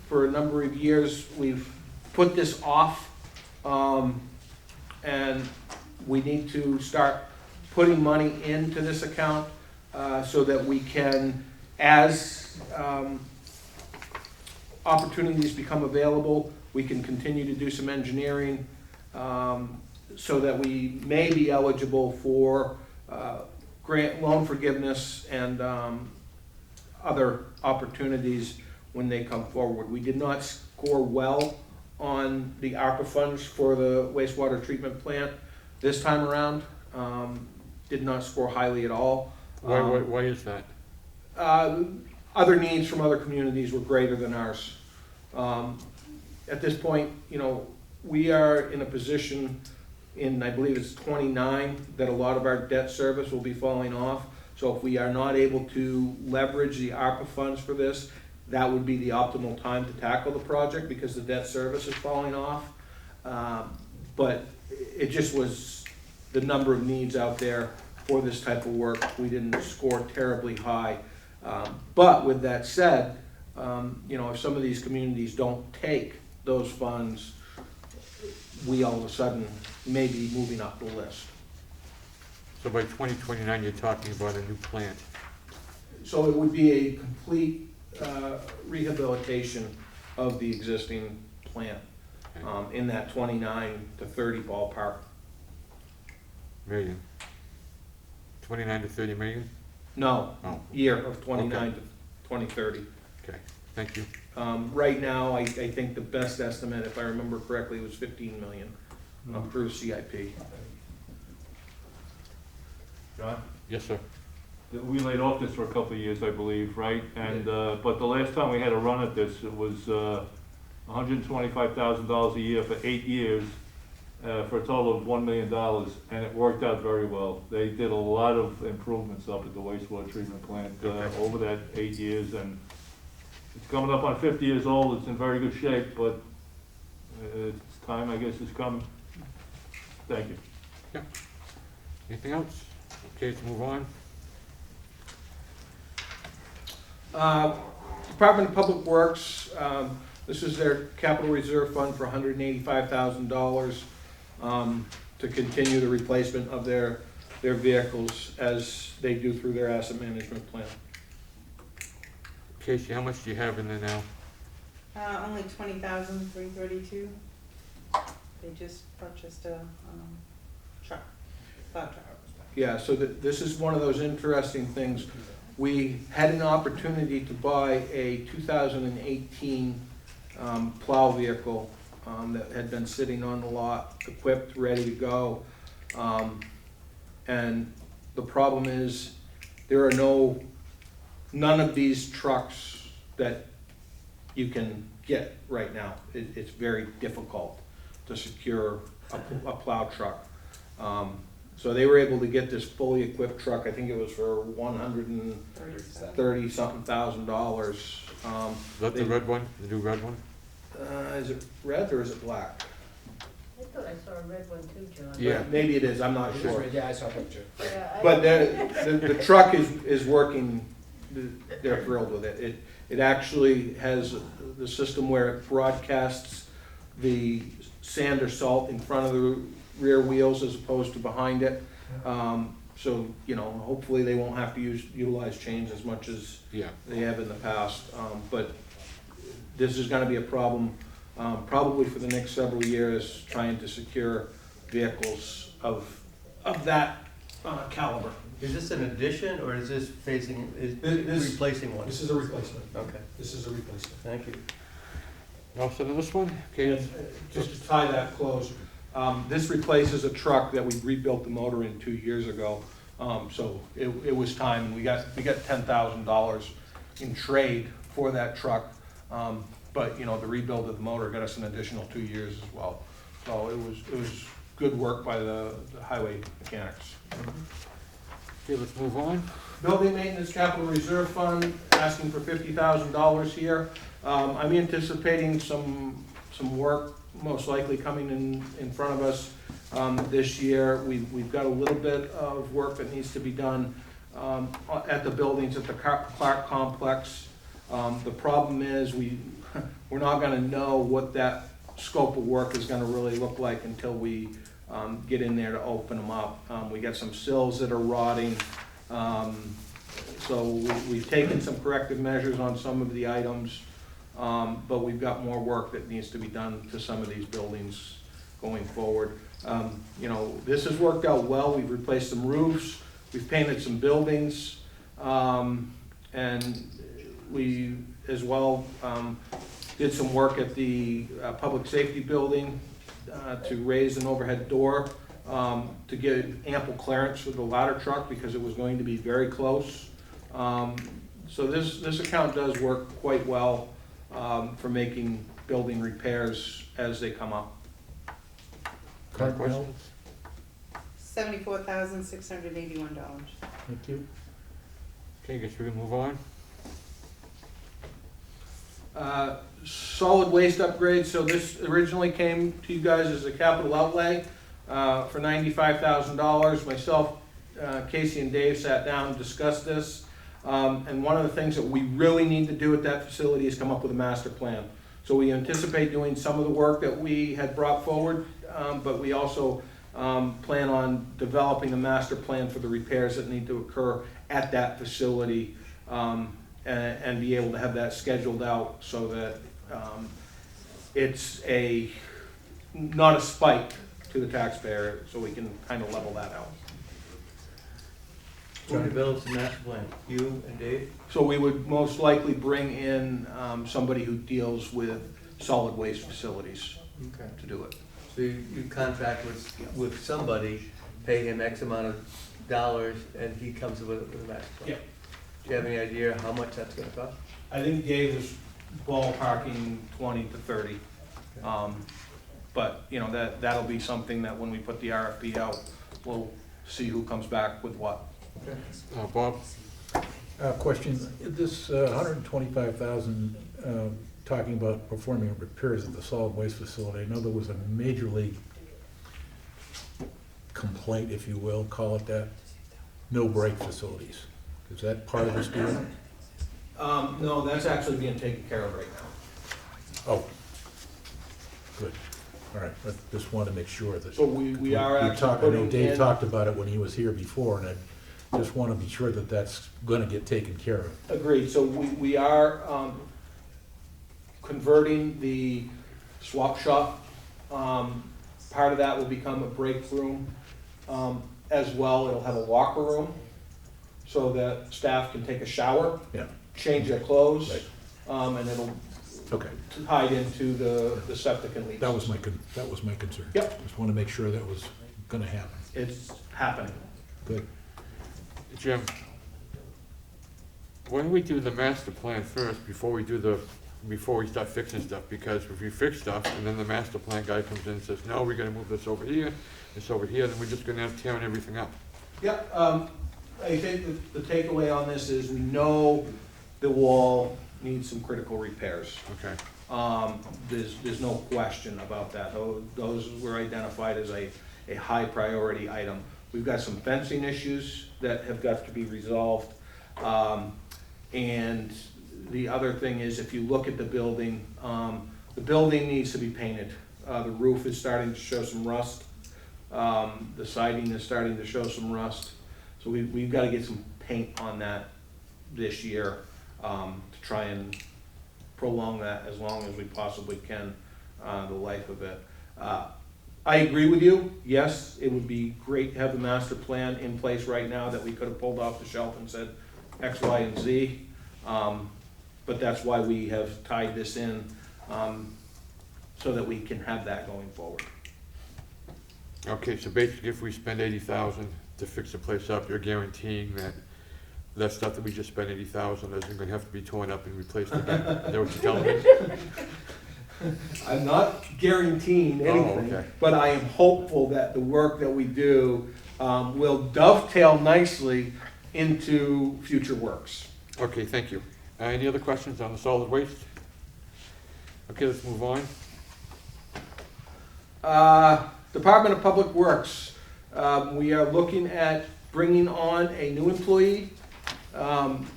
For a number of years, we've put this off, and we need to start putting money into this account so that we can, as opportunities become available, we can continue to do some engineering so that we may be eligible for grant loan forgiveness and other opportunities when they come forward. We did not score well on the ARPA funds for the wastewater treatment plant this time around. Did not score highly at all. Why is that? Other needs from other communities were greater than ours. At this point, we are in a position in, I believe it's 29, that a lot of our debt service will be falling off. So if we are not able to leverage the ARPA funds for this, that would be the optimal time to tackle the project because the debt service is falling off. But it just was the number of needs out there for this type of work. We didn't score terribly high. But with that said, if some of these communities don't take those funds, we all of a sudden may be moving up the list. So by 2029, you're talking about a new plant. So it would be a complete rehabilitation of the existing plant in that 29 to 30 ballpark. Million. 29 to 30 million? No, Oh, year of 29 Okay. to 2030. okay, thank you. Right now, I think the best estimate, if I remember correctly, was 15 million through CIP. John? Yes, sir. We laid off this for a couple of years, I believe, right? And, but the last time we had a run at this, it was $125,000 a year for 8 years, for a total of $1 million, and it worked out very well. They did a lot of improvements up at the wastewater treatment plant over that 8 years, and it's coming up on 50 years old. It's in very good shape, but it's time, I guess, is coming. Thank you. Anything else? Okay, let's move on. Department of Public Works, this is their capital reserve fund for $185,000 to continue the replacement of their vehicles as they do through their asset management plan. Casey, how much do you have in there now? Only $20,332. They just purchased a truck, plow truck. Yeah, so this is one of those interesting things. We had an opportunity to buy a 2018 plow vehicle that had been sitting on the lot, equipped, ready to go. And the problem is there are none of these trucks that you can get right now. It's very difficult to secure a plow truck. So they were able to get this fully equipped truck, I think it was for $130-something thousand. Is that the red one, the new red one? Is it red or is it black? I thought I saw a red one too, John. Yeah. Maybe it is, I'm not It was sure. red, yeah, I saw a picture. Yeah, But the truck is working, they're thrilled with it. It actually has the system where it broadcasts the sand or salt in front of the rear wheels as opposed to behind it. So, you know, hopefully they won't have to utilize chains as much as Yeah. they have in the past. But this is gonna be a problem, probably for the next several years, trying to secure vehicles of that caliber. Is this an addition or is this This- replacing one? This is a replacement. Okay, This is a replacement. thank you. You all set on this one? Okay, And just to tie that close, this replaces a truck that we rebuilt the motor in 2 years ago. So it was time, we got $10,000 in trade for that truck. But, you know, the rebuild of the motor got us an additional 2 years as well. So it was good work by the highway mechanics. okay, let's move on. Building Maintenance Capital Reserve Fund, asking for $50,000 here. I'm anticipating some work most likely coming in front of us this year. We've got a little bit of work that needs to be done at the buildings at the Clark Complex. The problem is we're not gonna know what that scope of work is gonna really look like until we get in there to open them up. We got some sills that are rotting. So we've taken some corrective measures on some of the items, but we've got more work that needs to be done to some of these buildings going forward. You know, this has worked out well. We've replaced some roofs, we've painted some buildings, and we as well did some work at the public safety building to raise an overhead door to get ample clearance for the ladder truck because it was going to be very close. So this account does work quite well for making building repairs as they come up. Any questions? $74,681. Thank you. Okay, guess we can move on. Solid waste upgrade, so this originally came to you guys as a capital outlay for $95,000. Myself, Casey and Dave sat down and discussed this. And one of the things that we really need to do at that facility is come up with a master plan. So we anticipate doing some of the work that we had brought forward, but we also plan on developing a master plan for the repairs that need to occur at that facility and be able to have that scheduled out so that it's not a spike to the taxpayer, so we can kind of level that out. Who develops the master plan? You and Dave? So we would most likely bring in somebody who deals with solid waste facilities Okay. to do it. So you contract with somebody, pay him X amount of dollars, and he comes with a master plan? Yeah. Do you have any idea how much that's gonna cost? I think Dave is ballparking 20 to 30. But, you know, that'll be something that when we put the RFP out, we'll see who comes back with what. Bob? Question, this $125,000, talking about performing repairs at the solid waste facility, I know there was a major league complaint, if you will, call it that, no break facilities. Is that part of this deal? No, that's actually being taken care of right now. Oh, good. All right, I just wanted to make sure that. So we are I actually know putting Dave in, talked about it when he was here before, and I just want to be sure that that's gonna get taken care of. agreed, so we are converting the swap shop. Part of that will become a break room. As well, it'll have a locker room so that staff can take a shower, Yeah, change their clothes, Right. and it'll okay. tie into the septic and leach. That was my concern. Yep. Just want to make sure that was gonna happen. It's happening. Good. Jim, why don't we do the master plan first before we do the before we start fixing stuff, because if we fix stuff, and then the master plan guy comes in and says, no, we're gonna move this over here, this over here, then we're just gonna have tearing everything up. Yeah, I think the takeaway on this is we know the wall needs some critical repairs. Okay, There's no question about that. Those were identified as a high priority item. We've got some fencing issues that have got to be resolved. And the other thing is, if you look at the building needs to be painted. The roof is starting to show some rust. The siding is starting to show some rust. So we've got to get some paint on that this year to try and prolong that as long as we possibly can, the life of it. I agree with you. Yes, it would be great to have the master plan in place right now that we could have pulled off the shelf and said X, Y, and Z. But that's why we have tied this in, so that we can have that going forward. okay, so basically if we spend 80,000 to fix the place up, you're guaranteeing that that stuff that we just spent 80,000 isn't gonna have to be torn up and replaced again? Is that what you're telling me? I'm not guaranteeing anything, okay. but I am hopeful that the work that we do will dovetail nicely into future works. Okay, thank you. Any other questions on the solid waste? Okay, let's move on. Department of Public Works, we are looking at bringing on a new employee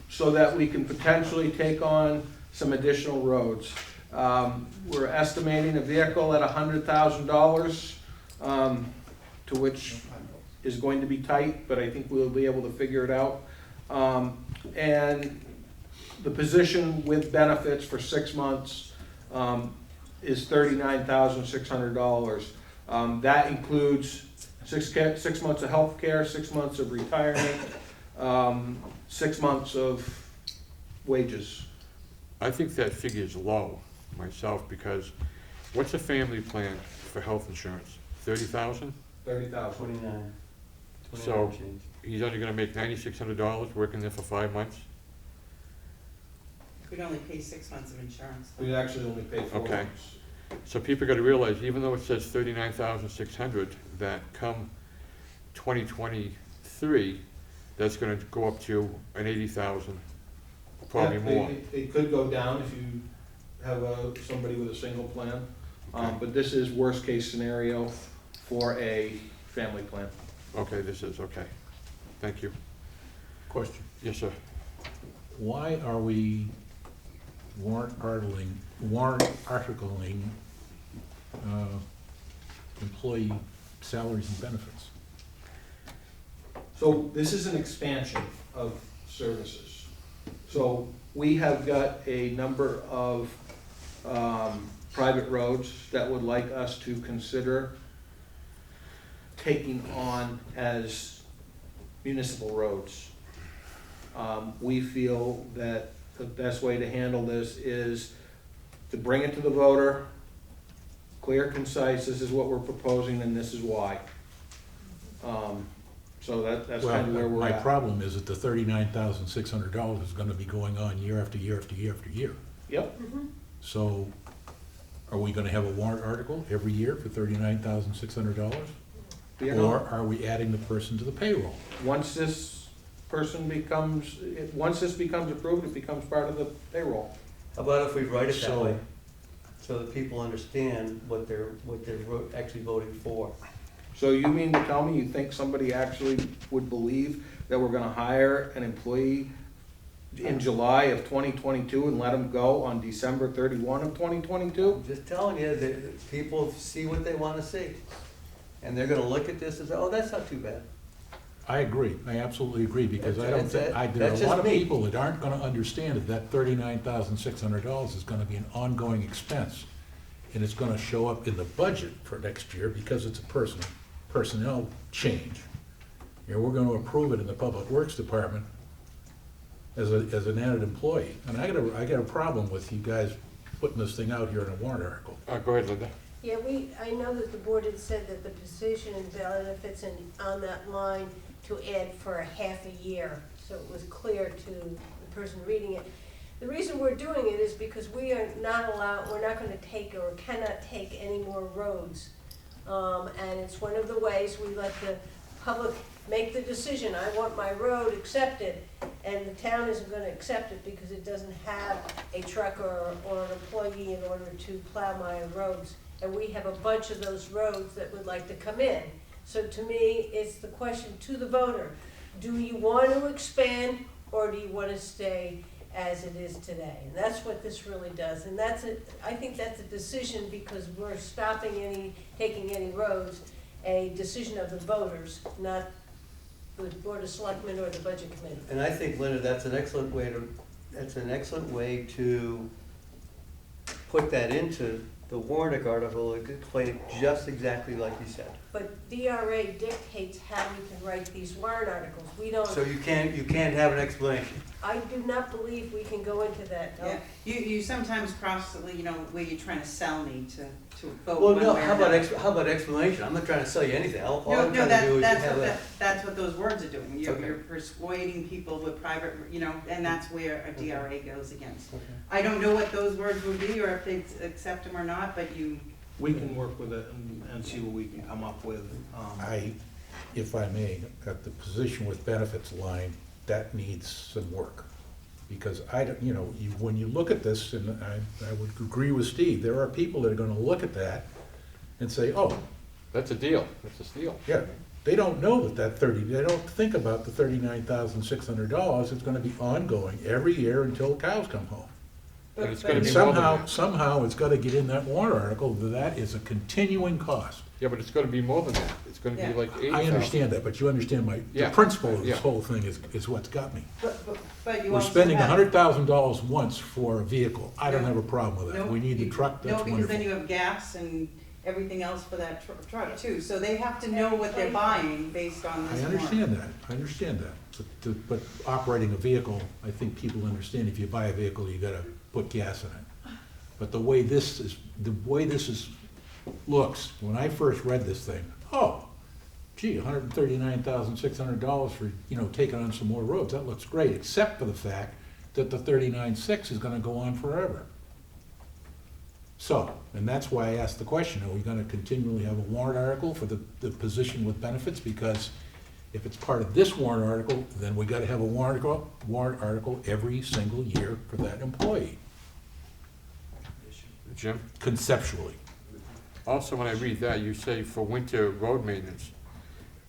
so that we can potentially take on some additional roads. We're estimating a vehicle at $100,000, to which is going to be tight, but I think we'll be able to figure it out. And the position with benefits for 6 months is $39,600. That includes six months of health care, 6 months of retirement, 6 months of wages. I think that figure is low myself, because what's a family plan for health insurance? 30,000? 30,000. 29. So- change. He's only gonna make $9,600 working there for 5 months? We'd only pay 6 months of insurance. We actually only pay 4 Okay. months. So people gotta realize, even though it says 39,600, that come 2023, that's gonna go up to an 80,000, probably Yeah, more. It could go down if you have somebody with a single plan, but this is worst case scenario for a family plan. Okay, this is, okay. Thank you. Question. Yes, sir. Why are we warrant articling employee salaries and benefits? So this is an expansion of services. So we have got a number of private roads that would like us to consider taking on as municipal roads. We feel that the best way to handle this is to bring it to the voter, clear, concise, this is what we're proposing and this is why. So that's kind of where we're My at. problem is that the $39,600 is gonna be going on year after year after year after year. Yep, So are we gonna have a warrant article every year for $39,600? we are Or not. are we adding the person to the payroll? Once this becomes approved, it becomes part of the payroll. How about if we write it that So- way, so that people understand what they're actually voting for? So you mean to tell me you think somebody actually would believe that we're gonna hire an employee in July of 2022 and let them go on December 31 of 2022? I'm just telling you, that people see what they wanna see. And they're gonna look at this and say, oh, that's not too bad. I agree, I absolutely agree, because I don't think, there are That's a lot just of me. people that aren't gonna understand that $39,600 is gonna be an ongoing expense. And it's gonna show up in the budget for next year because it's a personnel change. You know, we're gonna approve it in the Public Works Department as an added employee. And I got a problem with you guys putting this thing out here in a warrant article. Go ahead, Linda. Yeah, I know that the board had said that the position and benefits and on that line to add for a half a year, so it was clear to the person reading it. The reason we're doing it is because we are not allowed, we're not gonna take or cannot take any more roads. And it's one of the ways we let the public make the decision, I want my road accepted, and the town isn't gonna accept it because it doesn't have a truck or an employee in order to plow my roads. And we have a bunch of those roads that would like to come in. So to me, it's the question to the voter, do you want to expand or do you want to stay as it is today? And that's what this really does. And I think that's a decision, because we're stopping taking any roads, a decision of the voters, not the Board of Selectmen or the Budget Committee. And I think, Linda, that's an excellent way to put that into the warrant article, and explain it just exactly like you said. But DRA dictates how we can write these warrant articles. We don't. So you can't have an explanation. I do not believe we can go into that, no. Yeah, you sometimes cross, you know, where you're trying to sell me to vote Well, one no, way or how about another. explanation? I'm not trying to sell you anything. All No, I'm trying to do is that's have what, that's what those words are doing. Okay. You're persuading people with private, you know, and that's where a DRA goes against. Okay. I don't know what those words would be, or if they accept them or not, but We can work with it and see what we can come up with. If I may, at the position with benefits line, that needs some work. Because when you look at this, and I would agree with Steve, there are people that are gonna look at that and say, oh, That's a deal, that's a steal. yeah, they don't know they don't think about the $39,600, it's gonna be ongoing every year until cows come home. And it's but- gonna And be more than somehow, that. somehow it's gotta get in that warrant article, that is a continuing cost. Yeah, but it's gonna be more than that. It's gonna be Yeah. like 80,000. I understand that, but you understand the Yeah. principle of this Yeah. whole thing is what's got me. but you We're also spending have- $100,000 once for a vehicle. I don't No. have a problem with that. No, We need the truck, that's No, because then you wonderful. have gas and everything else for that truck too, so they have to know what they're buying based on this I warrant. understand that. But operating a vehicle, I think people understand, if you buy a vehicle, you gotta put gas in it. But the way this looks, when I first read this thing, oh, gee, $139,600 for, taking on some more roads, that looks great, except for the fact that the 39.6 is gonna go on forever. So, and that's why I asked the question, are we gonna continually have a warrant article for the position with benefits? Because if it's part of this warrant article, then we gotta have a warrant article every single year for that employee, Jim? conceptually. Also, when I read that, you say for winter road maintenance,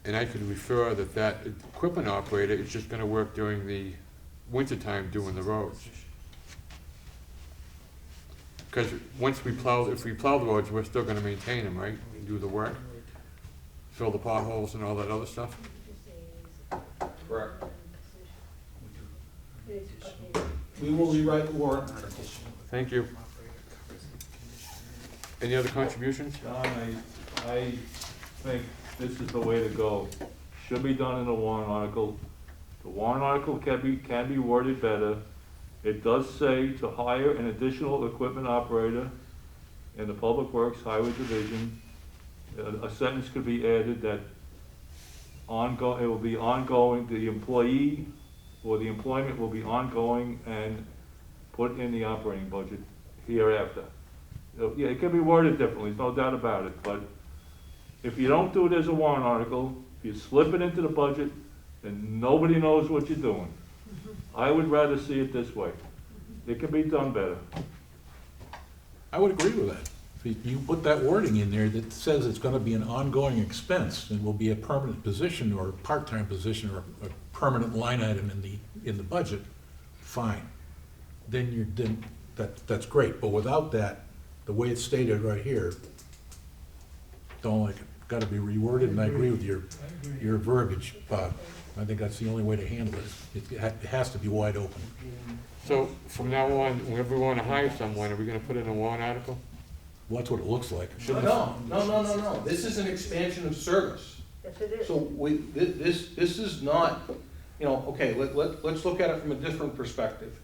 and I could refer that equipment operator is just gonna work during the winter time doing the roads. Because if we plow the roads, we're still gonna maintain them, right? And do the work, fill the potholes and all that other stuff? Correct. We will rewrite the warrant article. Thank you. Any other contributions? Don, I think this is the way to go. Should be done in a warrant article. The warrant article can be worded better. It does say to hire an additional equipment operator in the Public Works Highway Division. A sentence could be added that it will be ongoing, the employee or the employment will be ongoing and put in the operating budget hereafter. Yeah, it can be worded differently, there's no doubt about it, but if you don't do it as a warrant article, if you slip it into the budget, then nobody knows what you're doing. I would rather see it this way. It can be done better. I would agree with that. If you put that wording in there that says it's gonna be an ongoing expense and will be a permanent position or a part-time position or a permanent line item in the budget, fine. Then that's great, but without that, the way it's stated right here, don't like it. Gotta be reworded, and I agree with your verbiage, Bob. I think that's the only way to handle it. It has to be wide open. So from now on, whenever we wanna hire someone, are we gonna put in a warrant article? Well, that's what it looks like. No. This is an expansion of service. Yes, it is. So this is not, okay, let's look at it from a different perspective.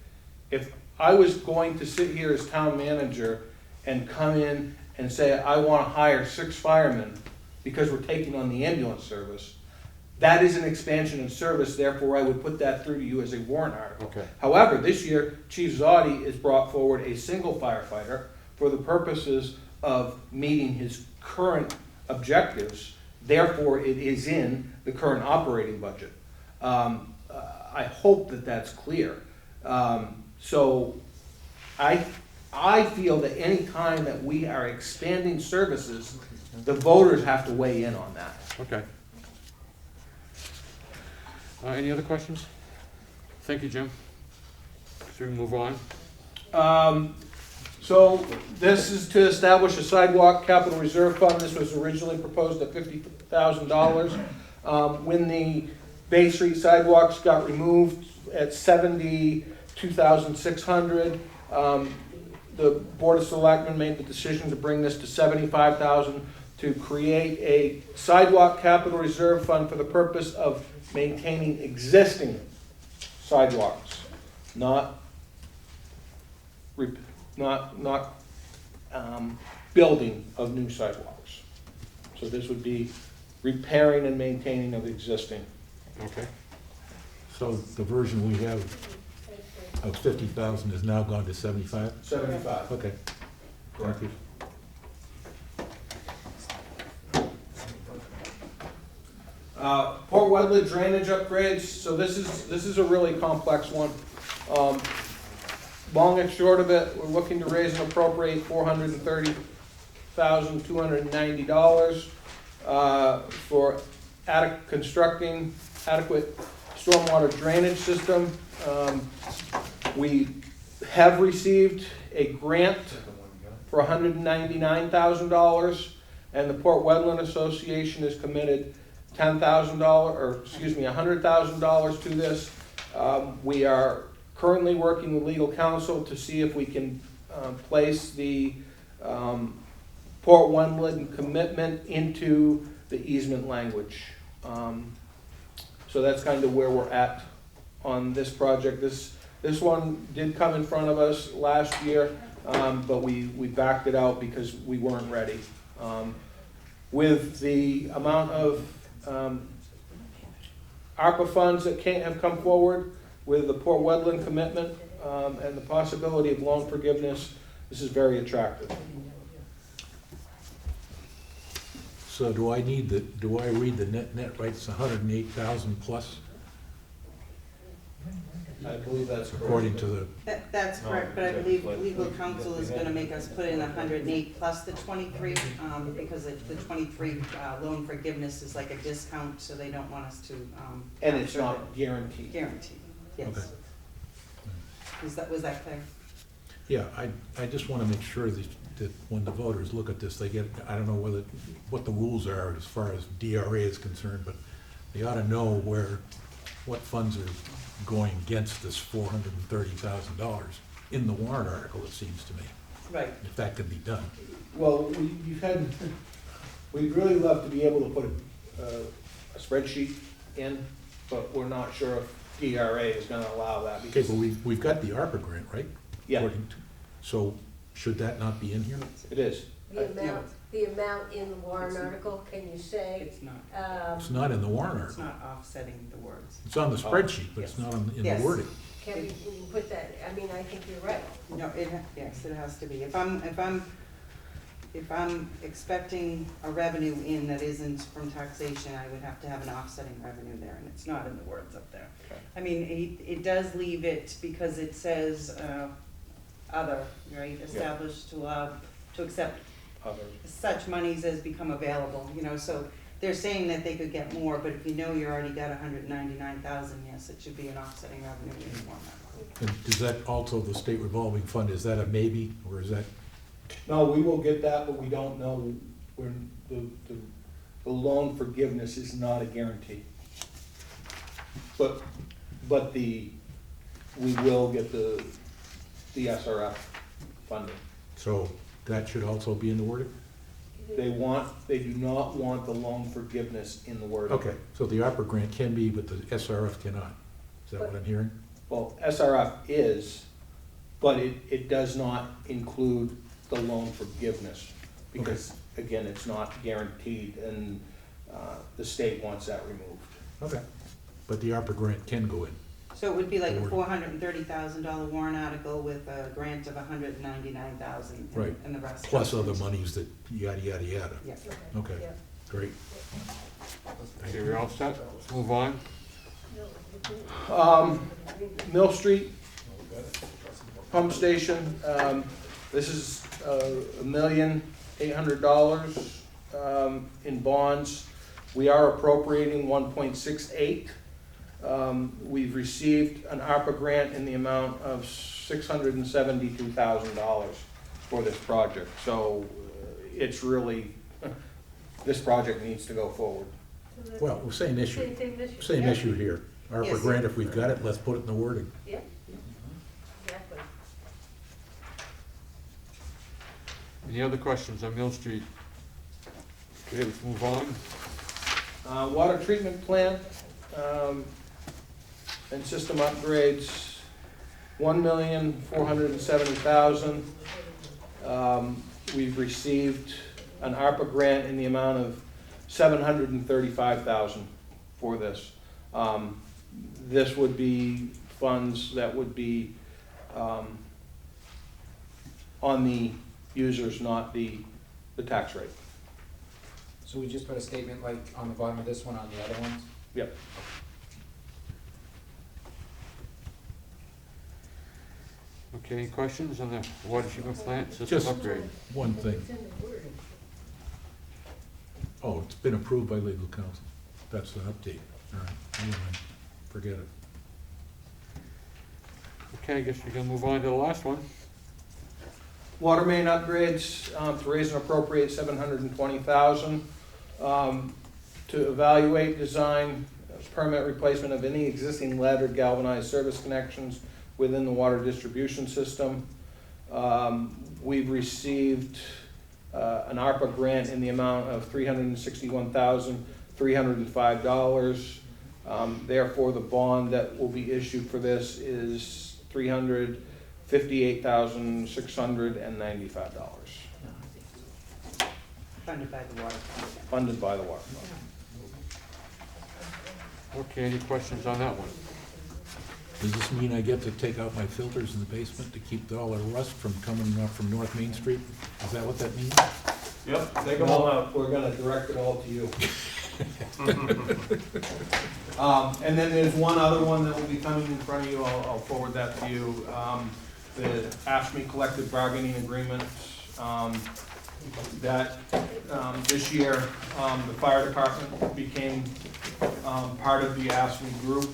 If I was going to sit here as town manager and come in and say, I wanna hire 6 firemen because we're taking on the ambulance service, That is an expansion in service, therefore I would put that through to you as a warrant article. Okay. However, this year, Chief Zoddy has brought forward a single firefighter for the purposes of meeting his current objectives. Therefore, it is in the current operating budget. I hope that that's clear. So I feel that any time that we are expanding services, the voters have to weigh in on that. Okay. Any other questions? Thank you, Jim. Should we move on? So this is to establish a sidewalk capital reserve fund. This was originally proposed at $50,000. When the Bay Street sidewalks got removed at $72,600, the Board of Selectmen made the decision to bring this to $75,000 to create a sidewalk capital reserve fund for the purpose of maintaining existing sidewalks, not building of new sidewalks. So this would be repairing and maintaining of existing. Okay. So the version we have of 50,000 has now gone to 75? 75. Okay. Thank you. Port Wedglett drainage upgrades. So this is a really complex one. Long and short of it, we're looking to raise and appropriate $430,290 for constructing adequate stormwater drainage system. We have received a grant for $199,000, and the Port Wetland Association is committed $100,000 to this. We are currently working with legal counsel to see if we can place the Port Wetland commitment into the easement language. So that's kind of where we're at on this project. This one did come in front of us last year, but we backed it out because we weren't ready. With the amount of ARPA funds that have come forward, with the Port Wetland commitment and the possibility of loan forgiveness, this is very attractive. So do I read the net right? It's 108,000 plus, I believe that's correct. according to the, That's correct, but I believe legal counsel is gonna make us put in 108 plus the 23, because the 23 loan forgiveness is like a discount, so they don't want us to. And it's capture not guaranteed. Guaranteed, yes. Okay. Was that clear? yeah, I just want to make sure that when the voters look at this, they get, I don't know what the rules are as far as DRA is concerned, but they ought to know what funds are going against this $430,000 in the warrant article, it seems to me, Right. if that can be done. Well, we'd really love to be able to put a spreadsheet in, but we're not sure if DRA is gonna allow that. Okay, Because but we've got the ARPA grant, right? Yeah. So should that not be in here? it is. The amount in the warrant article, can you say? It's not. It's not in the warrant It's article. not offsetting the words. It's on the spreadsheet, but it's not in the Yes. wording. Can we put that, I mean, I think you're right. No, yes, it has to be. If I'm expecting a revenue in that isn't from taxation, I would have to have an offsetting revenue there, and it's not in the words up there. Okay. I mean, it does leave it because it says, other, right, established to allow, to accept Others. such monies as become available, so they're saying that they could get more, but if you know you already got 199,000, yes, it should be an offsetting revenue in the warrant article. And does that also, the state revolving fund, is that a maybe, or is that, No, we will get that, but we don't know when the loan forgiveness is not a guarantee. But we will get the SRF funding. so that should also be in the wording? They do not want the loan forgiveness in the word. Okay, so the ARPA grant can be, but the SRF cannot. Is that what I'm hearing? Well, SRF is, but it does not include the loan forgiveness, because, again, it's not guaranteed, and the state wants that removed. Okay. But the ARPA grant can go in. So it would be like a Awarded. $430,000 warrant article with a grant of $199,000 Right. and the rest. Plus other monies that yada, yada, yada. Yeah. Okay, Yeah. great. Okay, we all set? Let's move on. Mill Street Pump Station, this is $1,800,000 in bonds. We are appropriating 1.68. We've received an ARPA grant in the amount of $672,000 for this project. So it's really, this project needs to go forward. Well, same issue, Same thing this year. same Yeah. issue here. ARPA Yes. grant, if we've got it, let's put it in the wording. Yeah, exactly. Any other questions on Mill Street? Okay, let's move on. Water treatment plant, and system upgrades, $1,470,000. We've received an ARPA grant in the amount of $735,000 for this. This would be funds that would be on the users, not the tax rate. So we just put a statement like on the bottom of this one on the other ones? Yep. Okay, any questions on the water treatment plant system Just- upgrade? One thing. It's in the wording. Oh, it's been approved by legal counsel. That's an update. All right, never mind. Forget it. Okay, I guess we can move on to the last one. Water main upgrades, to raise and appropriate $720,000. To evaluate, design, permit replacement of any existing lead or galvanized service connections within the water distribution system. We've received an ARPA grant in the amount of $361,305. Therefore, the bond that will be issued for this is $358,695, Funded by the water fund. funded by the water fund. Okay, any questions on that one? Does this mean I get to take out my filters in the basement to keep all the rust from coming up from North Main Street? Is that what that means? Yep, take them all out. We're gonna direct it all to you. And then there's one other one that will be coming in front of you, I'll forward that to you. The Ashmi collective bargaining agreement, that this year, the fire department became part of the Ashmi group.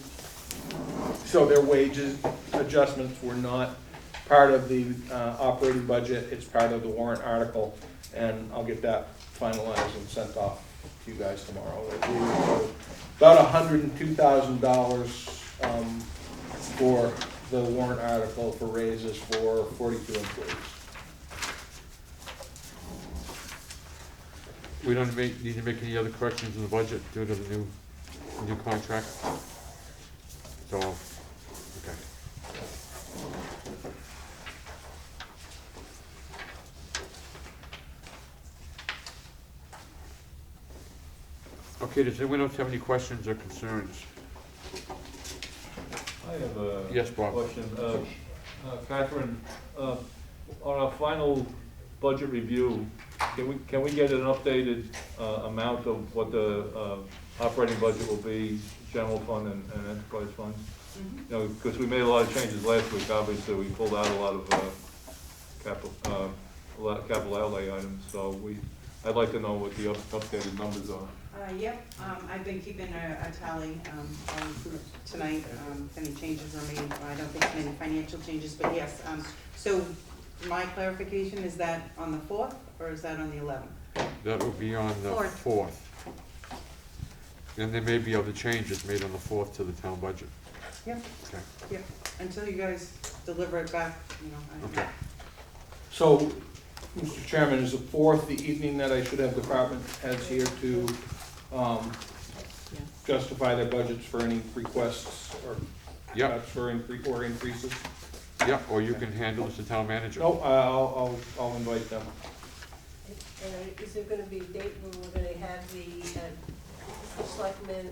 So their wages adjustments were not part of the operating budget, it's part of the warrant article, and I'll get that finalized and sent off to you guys tomorrow. About $102,000 for the warrant article for raises for 42 employees. We don't need to make any other corrections in the budget due to the new contract? So, okay. Okay, does anyone else have any questions or concerns? I have a Yes, Bob. question. Catherine, on our final budget review, can we get an updated amount of what the operating budget will be, general fund and enterprise funds? Mhm. You know, because we made a lot of changes last week, obviously, we pulled out a lot of capital outlay items, so I'd like to know what the updated numbers are. Yep, I've been keeping a tally tonight, if any changes are made. I don't think any financial changes, but yes. So my clarification, is that on the 4th or is that on the 11th? That will be on the Fourth. 4th. And there may be other changes made on the 4th to the town budget. Yep, Okay. yep. Until you guys deliver it back, you know. Okay. So, Mr. Chairman, is the 4th the evening that I should have department heads here to justify their budgets for any requests or Yep, cuts for increases? yep, or you can handle this, the town manager. No, I'll invite them. Is there gonna be a date when we're gonna have the selectmen,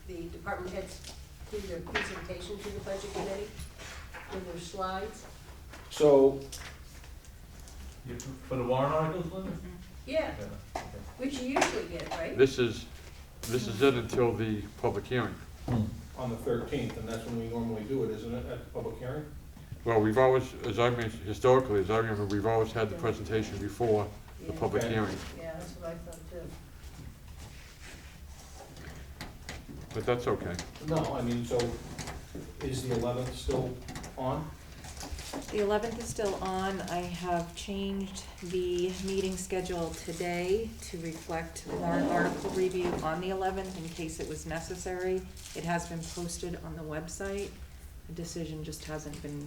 the department heads do their presentation to the budget committee with their slides? So, For the warrant articles, Linda? Yeah, Yeah, okay. which you usually get, right? This is it until the public hearing. on the 13th, and that's when we normally do it, isn't it, at the public hearing? Well, we've always, as I mentioned, historically, as I remember, we've always had the presentation before the Yeah. public Okay. hearing, Yeah, that's what I thought too. but that's okay. No, I mean, so is the 11th still on? The 11th is still on. I have changed the meeting schedule today to reflect warrant article review on the 11th in case it was necessary. It has been posted on the website. The decision just hasn't been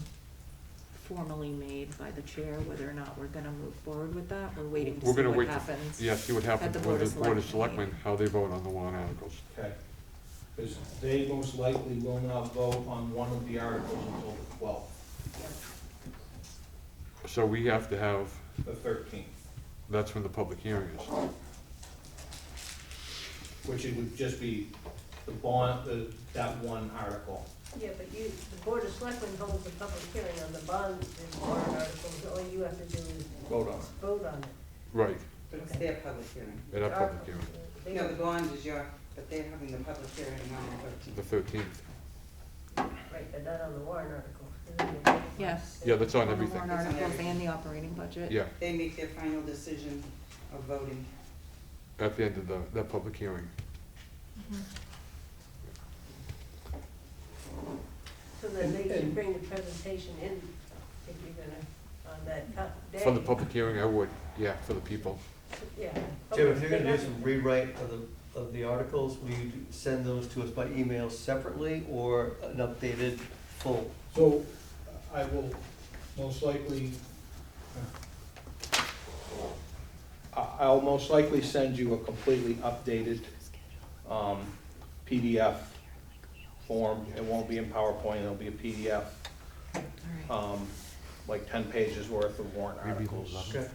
formally made by the chair whether or not we're gonna move forward with that. We're waiting to We're see gonna what wait to, happens. yeah, see what happens the with Board of the Board of Selectmen Selectmen, how they vote on the warrant articles. Okay. Because they most likely will not vote on one of the articles until the 12th, So we have to have, the 13th, that's when the public hearing is. which it would just be the bond, that one article. Yeah, but the Board of Selectmen holds a public hearing on the bond and warrant articles, all you have to do is Vote on it. vote on it. Right, But it's their public hearing. at our public hearing, They No, don't- the bond is but they're having the public hearing on the the 13th. Right, but not on the warrant article. Yes. Yeah, that's on On the everything. warrant articles and the operating budget. Yeah, 13th. They make their final decision of voting. at the end of that public hearing. So then they should bring the presentation in if you're gonna, on that day. For the public hearing, I would, yeah, for the people. Yeah. Jim, if you're gonna do some rewrite of the articles, will you send those to us by email separately or an updated full? So I will most likely, I'll most likely send you a completely updated PDF form. It won't be in PowerPoint, it'll be a PDF, like 10 pages worth of warrant articles Okay.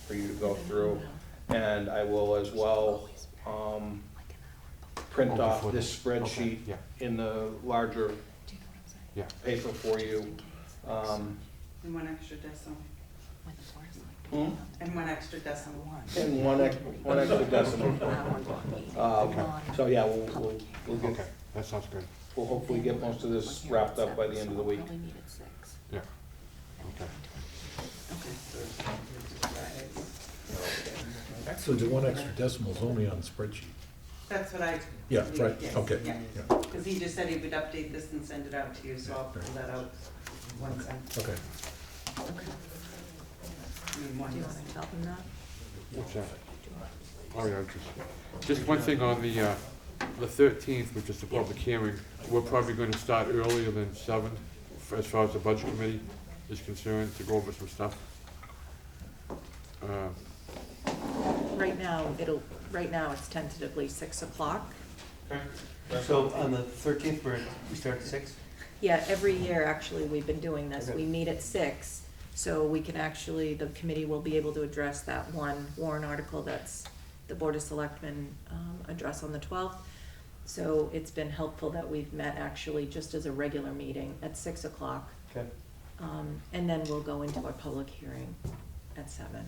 for you to go through. And I will as well print Oh, off before this that. Okay, spreadsheet yeah. in the larger Yeah. paper for you. And one extra decimal. Hmm? And one extra decimal. And one extra decimal. So yeah, we'll Okay, get, that sounds good, we'll hopefully get most of this wrapped up by the end of the week. yeah, okay. So the one extra decimal is only on the spreadsheet. That's what I. Yeah, right, yes, okay. yeah. Yeah. Because he just said he would update this and send it out to you, so I'll pull that out once I, Okay. Do you wanna tell them that? What's that? Oh, yeah, just one thing on the 13th, which is the public hearing, we're probably gonna start earlier than 7, as far as the budget committee is concerned, to go over some stuff. Right now it's tentatively 6 o'clock. So on the 13th, we start at 6? Yeah, every year, actually, we've been doing this. Okay. We meet at 6, so we can actually, the committee will be able to address that one warrant article that's the Board of Selectmen address on the 12th. So it's been helpful that we've met actually just as a regular meeting at 6 o'clock. Okay. And then we'll go into our public hearing at 7.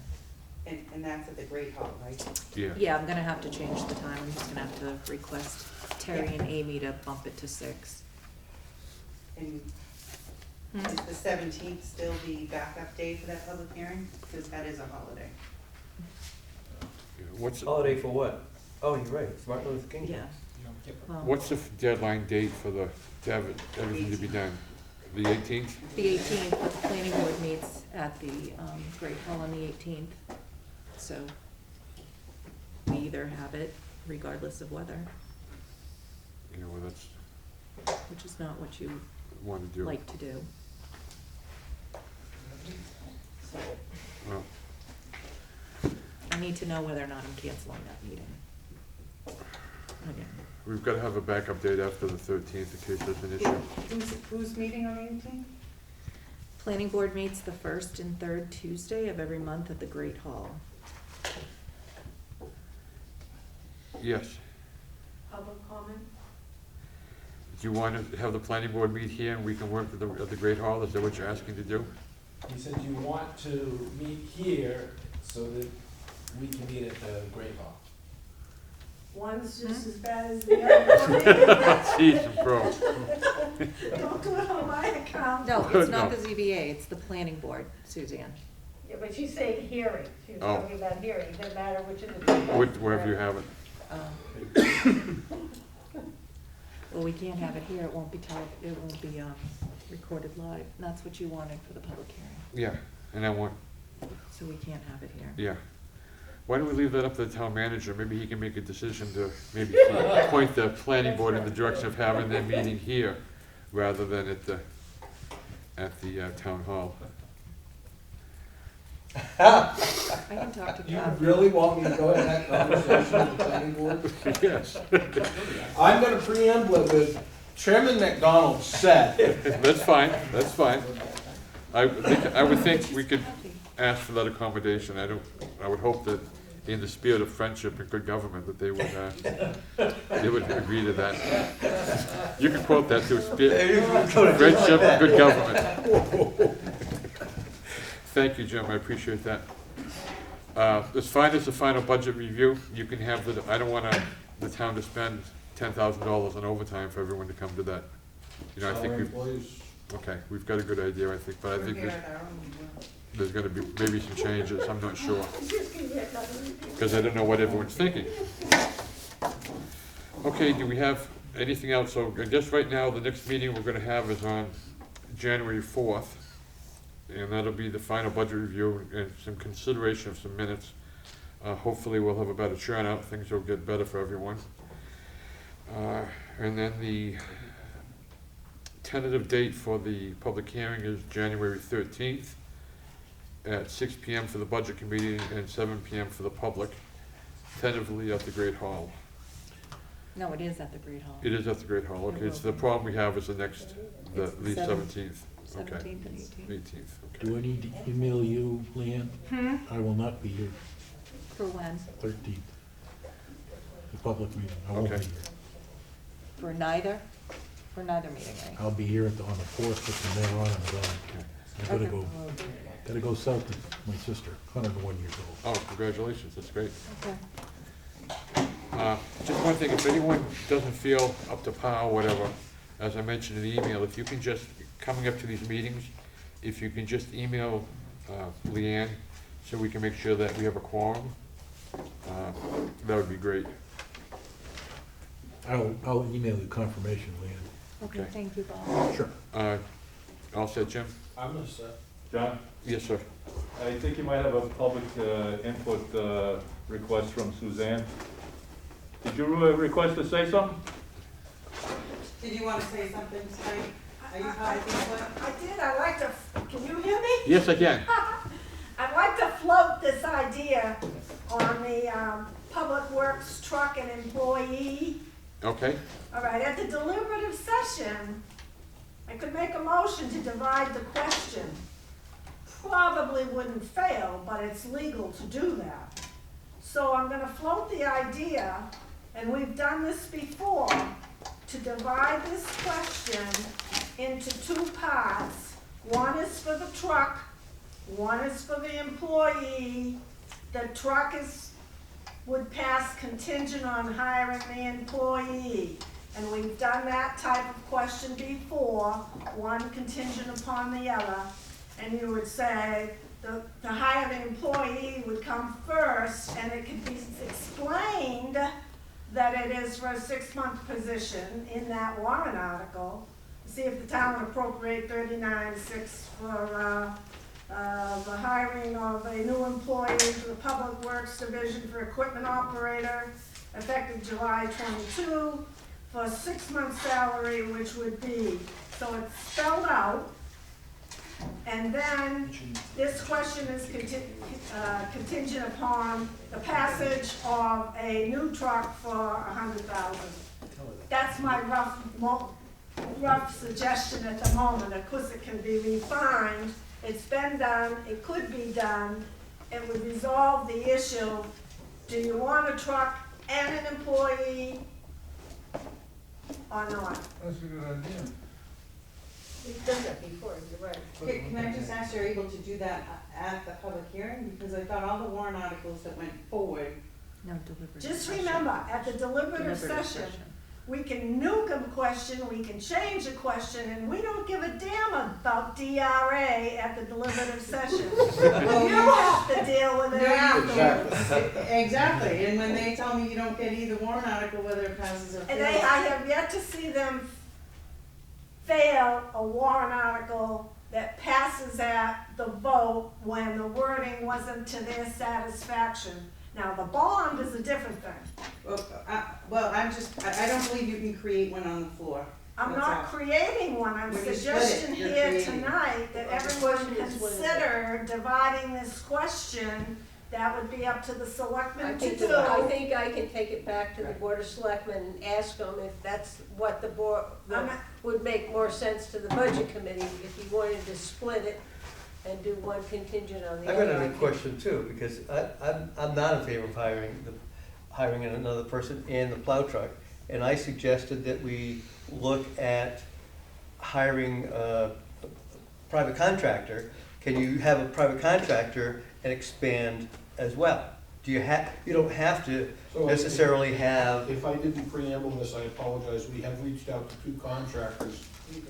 and that's at the Great Hall, right? Yeah, Yeah, I'm gonna have to change the time. I'm just gonna have to request Terry and Amy to bump it to 6. And Hmm? is the 17th still the backup day for that public hearing? Because that is a holiday. what's, Holiday for what? Oh, you're right, it's Martin Luther King Day. Yeah. Well, what's the deadline date for to have everything to be done? The 18th? The 18th, the planning board meets at the Great Hall on the 18th. So we either have it regardless of weather, You know, well, that's, which is not what you want to do. like to do. Well, I need to know whether or not I'm canceling that meeting. Again, we've got to have a backup date after the 13th in case there's an issue. Who's meeting on the 18th? planning board meets the 1st and 3rd Tuesday of every month at the Great Hall. Yes, you want to have the planning board meet here and we can work at the Great Hall? Is that what you're asking to do? He said you want to meet here so that we can meet at the Great Hall. One's just as bad as the other. Jeez, and bro. Don't do it on my account. No, it's not No. the ZBA, it's the planning board, Suzanne. Yeah, but she's saying hearing, she was Oh. talking about hearing, it doesn't matter which of the two. Wherever you have it. Well, we can't have it here, it won't be recorded live, and that's what you wanted for the public hearing, Yeah, and I want, so we can't have it here. yeah. Why don't we leave that up to the town manager? Maybe he can make a decision to maybe point the planning board in the direction of having their meeting here rather than at the town hall. I can talk to You Bob. really want me to go and have that conversation with the planning board? Yes, I'm gonna preamble it with Chairman McDonald said. that's fine, that's fine. I would think we could ask for that accommodation. I would hope that in the spirit of friendship and good government, that they would agree to that. You can quote that too, friendship and good government. Thank you, Jim, I appreciate that. As fine as the final budget review, you can have I don't want the town to spend $10,000 on overtime for everyone to come to that. You know, I think we've got a good idea, I think, but I think there's gonna be maybe some changes, I'm not sure. Because I don't know what everyone's thinking. Okay, do we have anything else? So I guess right now, the next meeting we're gonna have is on January 4th. And that'll be the final budget review and some consideration of some minutes. Hopefully we'll have a better turnout, things will get better for everyone. And then the tentative date for the public hearing is January 13th at 6 p.m. for the budget committee and 7 p.m. for the public, tentatively at the Great Hall. No, it is at the Great Hall. It is at the Great Hall, okay, so the problem we have is the 17th. Okay. 17th and 18th. 18th, okay. Do I need to email you, Leanne? I will not be here For when? 13th. The public meeting, I won't be Okay. here. For neither meeting, right? I'll be here on the 4th, but from there on, I'm gone. I gotta go south to my sister, 101 years old. Oh, congratulations, that's great. Okay. Just one thing, if anyone doesn't feel up to par or whatever, as I mentioned in the email, if you can just, coming up to these meetings, if you can just email Leanne so we can make sure that we have a quorum, that would be great. I'll email you confirmation, Leanne. Okay, Okay. thank you, Bob. Sure. All set, Jim? I'm gonna say. John, Yes, sir. I think you might have a public input request from Suzanne. Did you request to say something? Did you wanna say something tonight? Are you public input? I did, I'd like to, can you hear me? Yes, I can. I'd like to float this idea on the Public Works truck and employee. Okay, All right, at the deliberative session, I could make a motion to divide the question. Probably wouldn't fail, but it's legal to do that. So I'm gonna float the idea, and we've done this before, to divide this question into two parts. One is for the truck, one is for the employee. The truck would pass contingent on hiring the employee. And we've done that type of question before, one contingent upon the other. And you would say, the hire the employee would come first, and it could be explained that it is for a 6-month position in that warrant article. See if the town would appropriate $39,600 for the hiring of a new employee to the Public Works Division for equipment operator, effective July 22, for a 6-month salary, which would be, so it's spelled out. And then this question is contingent upon the passage of a new truck for $100,000. That's my rough suggestion at the moment. Of course, it can be refined. It's been done, it could be done. It would resolve the issue. Do you want a truck and an employee? or not? That's a good idea. We've done that before, you're right. Can I just ask, you're able to do that at the public hearing? Because I thought all the warrant articles that went forward, No, deliberative Just session. remember, at the deliberative session, we can nuke a question, we can change a question, and we don't give a damn about DRA at the deliberative session. You have to deal with it afterwards. exactly, and when they tell me you don't get either warrant article, whether it passes or And fails. I have yet to see them fail a warrant article that passes at the vote when the wording wasn't to their satisfaction. Now, the bond is a different thing. Well, I don't believe you can create one on the floor. I'm That's not all. creating one, I'm When you split it, suggesting you're here creating. tonight that Well, the everyone question is whether- consider dividing this question. That would be up to the I selectmen to think, do. I think I can take it back to the Board of Selectmen and ask them if that's what the board, I'm not- would make more sense to the Budget Committee if you wanted to split it and do one contingent on the I've other. got I a think. question too, because I'm not in favor of hiring another person and the plow truck. And I suggested that we look at hiring a private contractor. Can you have a private contractor and expand as well? You don't have to So necessarily have, If I didn't preamble this, I apologize. We have reached out to 2 contractors.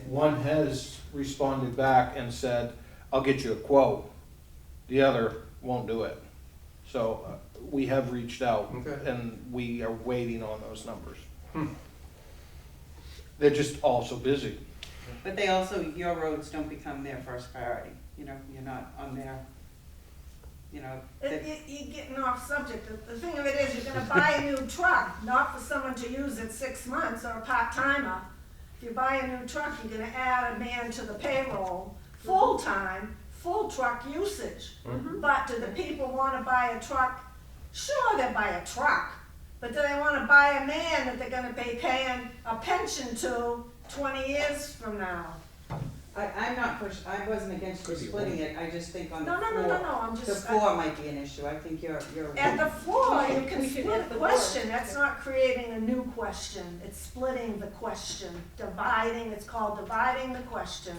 One has responded back and said, I'll get you a quote. The other won't do it. So we have reached out Okay. and we are waiting on those numbers. They're just all so busy. But they also, your roads don't become their first priority, you know, you're not on their, you know. You're getting off subject. The thing of it is, you're gonna buy a new truck, not for someone to use it 6 months or a part-timer. If you buy a new truck, you're gonna add a man to the payroll, full-time, full truck usage. But do the people wanna buy a truck? Sure, they buy a truck, but do they wanna buy a man that they're gonna be paying a pension to 20 years from now? I'm not I wasn't against you splitting it, I just think on the No, floor. no, no, no, no, I'm The just. floor might be an issue, I think you're. At the floor, you can We should split have a the question, board. that's not creating a new question, it's splitting the question, dividing, it's called dividing the question.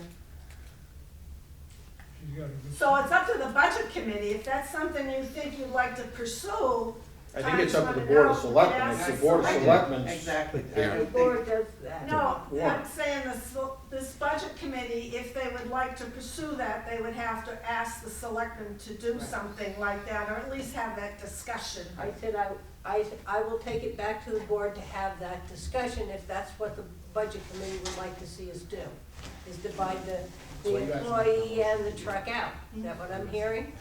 She's got a good. So it's up to the budget committee, if that's something you think you'd like to pursue. I think it's up to the time's Board of running Selectmen. out, It's the ask Board of selectmen. Selectmen's. Exactly. I Yeah. don't The think- board does that. No, Warrant. I'm saying this budget committee, if they would like to pursue that, they would have to ask the selectmen to do Right. something like that, or at least have that discussion. I said I will take it back to the board to have that discussion if that's what the Budget Committee would like to see us do, is divide the employee and the truck out. Is that what I'm hearing?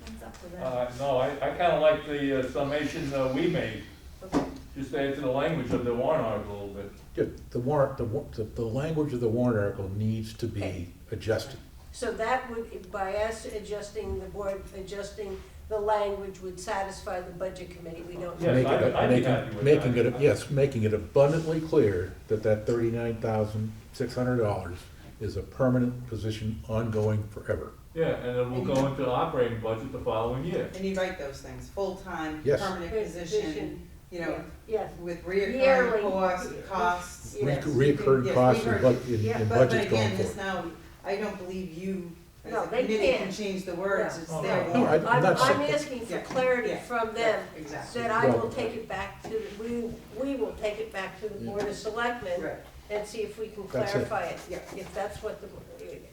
It's up to them. No, I kinda like the summation we made, Okay. just add to the language of the warrant article a little bit. Yeah, the language of the warrant article needs to be Okay. adjusted. So that would, by us adjusting, the board adjusting the language would satisfy the Budget Committee. We don't. Yes, Make it- I'd be making- happy with making that. it, yes, making it abundantly clear that that $39,600 is a permanent position, ongoing forever. Yeah, and then we'll go into the operating budget the following year. And you write those things, full-time, Yes. permanent position, you know, Yes, with Yearly. reoccurring costs. Yes. Reoccurring Yes, costs we've in heard Yeah, in But budgets going again, this forward. now, I don't believe you, as No, a they committee, can can't. change the words, No. it's Oh, their no. No, warrant. I'm not I'm saying, asking for Yeah. clarity Yeah. from them, Exactly. that I will Well- take it back to, we will take it back to the Board of Selectmen Right, and see if we can That's it. clarify it, Yeah. if that's what the.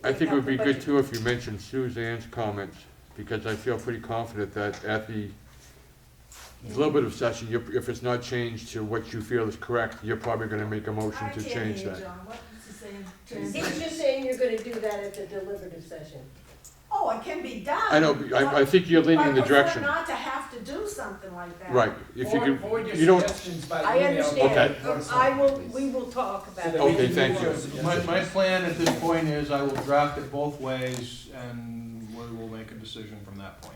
I think it would be the good budget- too if you mentioned Suzanne's comments, because I feel pretty confident that at the deliberative session, if it's not changed to what you feel is correct, you're probably gonna make a motion I to can't change hear you, that. John. What was he saying? He's just saying you're gonna do that at the deliberative session. Oh, it can be done. I know, but I think you're leaning in the I prefer direction. not to have to do something like that. Right, if you Forward could, your you don't, suggestions by I email. understand, Okay. I will, we will talk about it. Okay, thank you. My plan at this point is I will draft it both ways and we will make a decision from that point.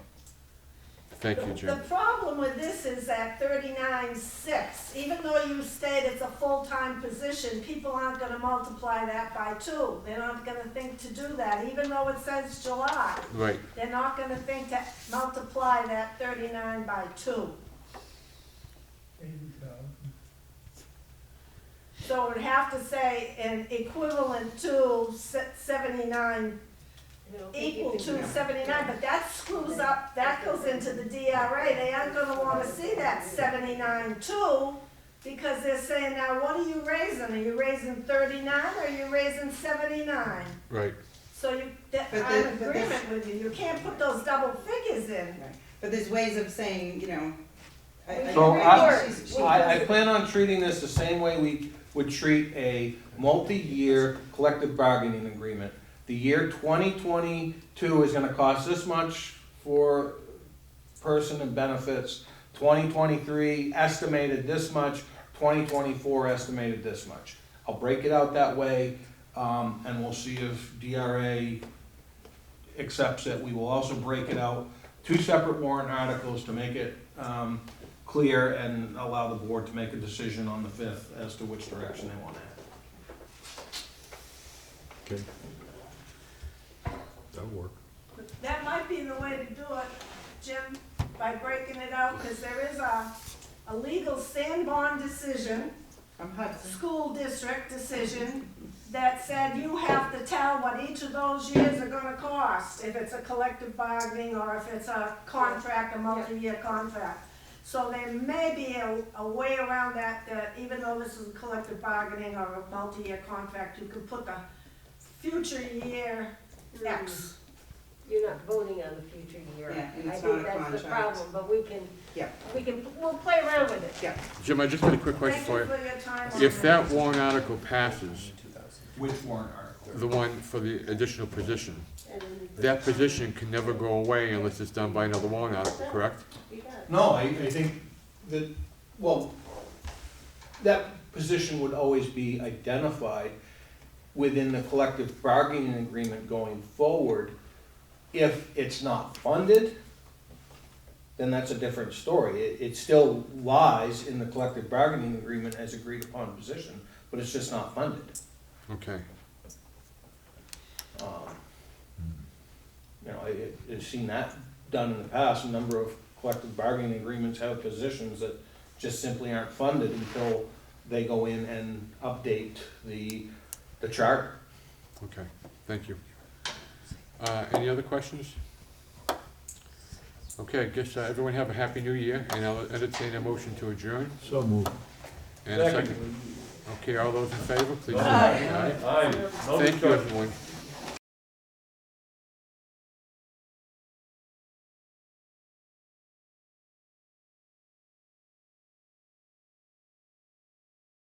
thank you, The Jim. problem with this is that 39.6, even though you state it's a full-time position, people aren't gonna multiply that by 2. They're not gonna think to do that, even though it says July. Right, They're not gonna think to multiply that 39 by 2. 80,000. So it would have to say an equivalent to 79, equal to 79, but that screws up, that goes into the DRA. They aren't gonna wanna see that 79 too, because they're saying, now what are you raising? Are you raising 39 or are you raising 79? Right. So you, But I'm the- in but agreement with you, you can't put those double figures in. Right. But there's ways of saying, you know. So she's- I plan on treating this the same way we would treat a multi-year collective bargaining agreement. The year 2022 is gonna cost this much for person and benefits, 2023 estimated this much, 2024 estimated this much. I'll break it out that way, and we'll see if DRA accepts it. We will also break it out, 2 separate warrant articles to make it clear and allow the board to make a decision on the 5th as to which direction they want to head. Okay. That'll work. That might be the way to do it, Jim, by breaking it out, because there is a legal Sanborn decision, From Hudson. school district decision, that said you have to tell what each of those years are gonna cost, if it's a collective bargaining or if it's a contract, a multi-year contract. So there may be a way around that, that even though this is a collective bargaining or a multi-year contract, you could put the future year X. You're not voting on the future year. Yeah, and I it's think not a that's the contract. problem, but we can, Yeah. we'll play around with it. Yeah. Jim, I just got a quick question Thank you for you. for your time on If that. that warrant article passes, Which warrant article? the one for the additional position, And then that position can never go away unless it's done by another warrant article, correct? we got it. No, I think that, well, that position would always be identified within the collective bargaining agreement going forward. If it's not funded, then that's a different story. It still lies in the collective bargaining agreement as agreed upon position, but it's just not funded. Okay. You know, I've seen that done in the past. A number of collective bargaining agreements have positions that just simply aren't funded until they go in and update the charter. Okay, thank you. Any other questions? Okay, I guess everyone have a happy new year, and I'll entertain a motion to adjourn. So moved. And a second. Okay, all those in favor, please say Aye. aye. Aye. No Thank you, discussion. everyone.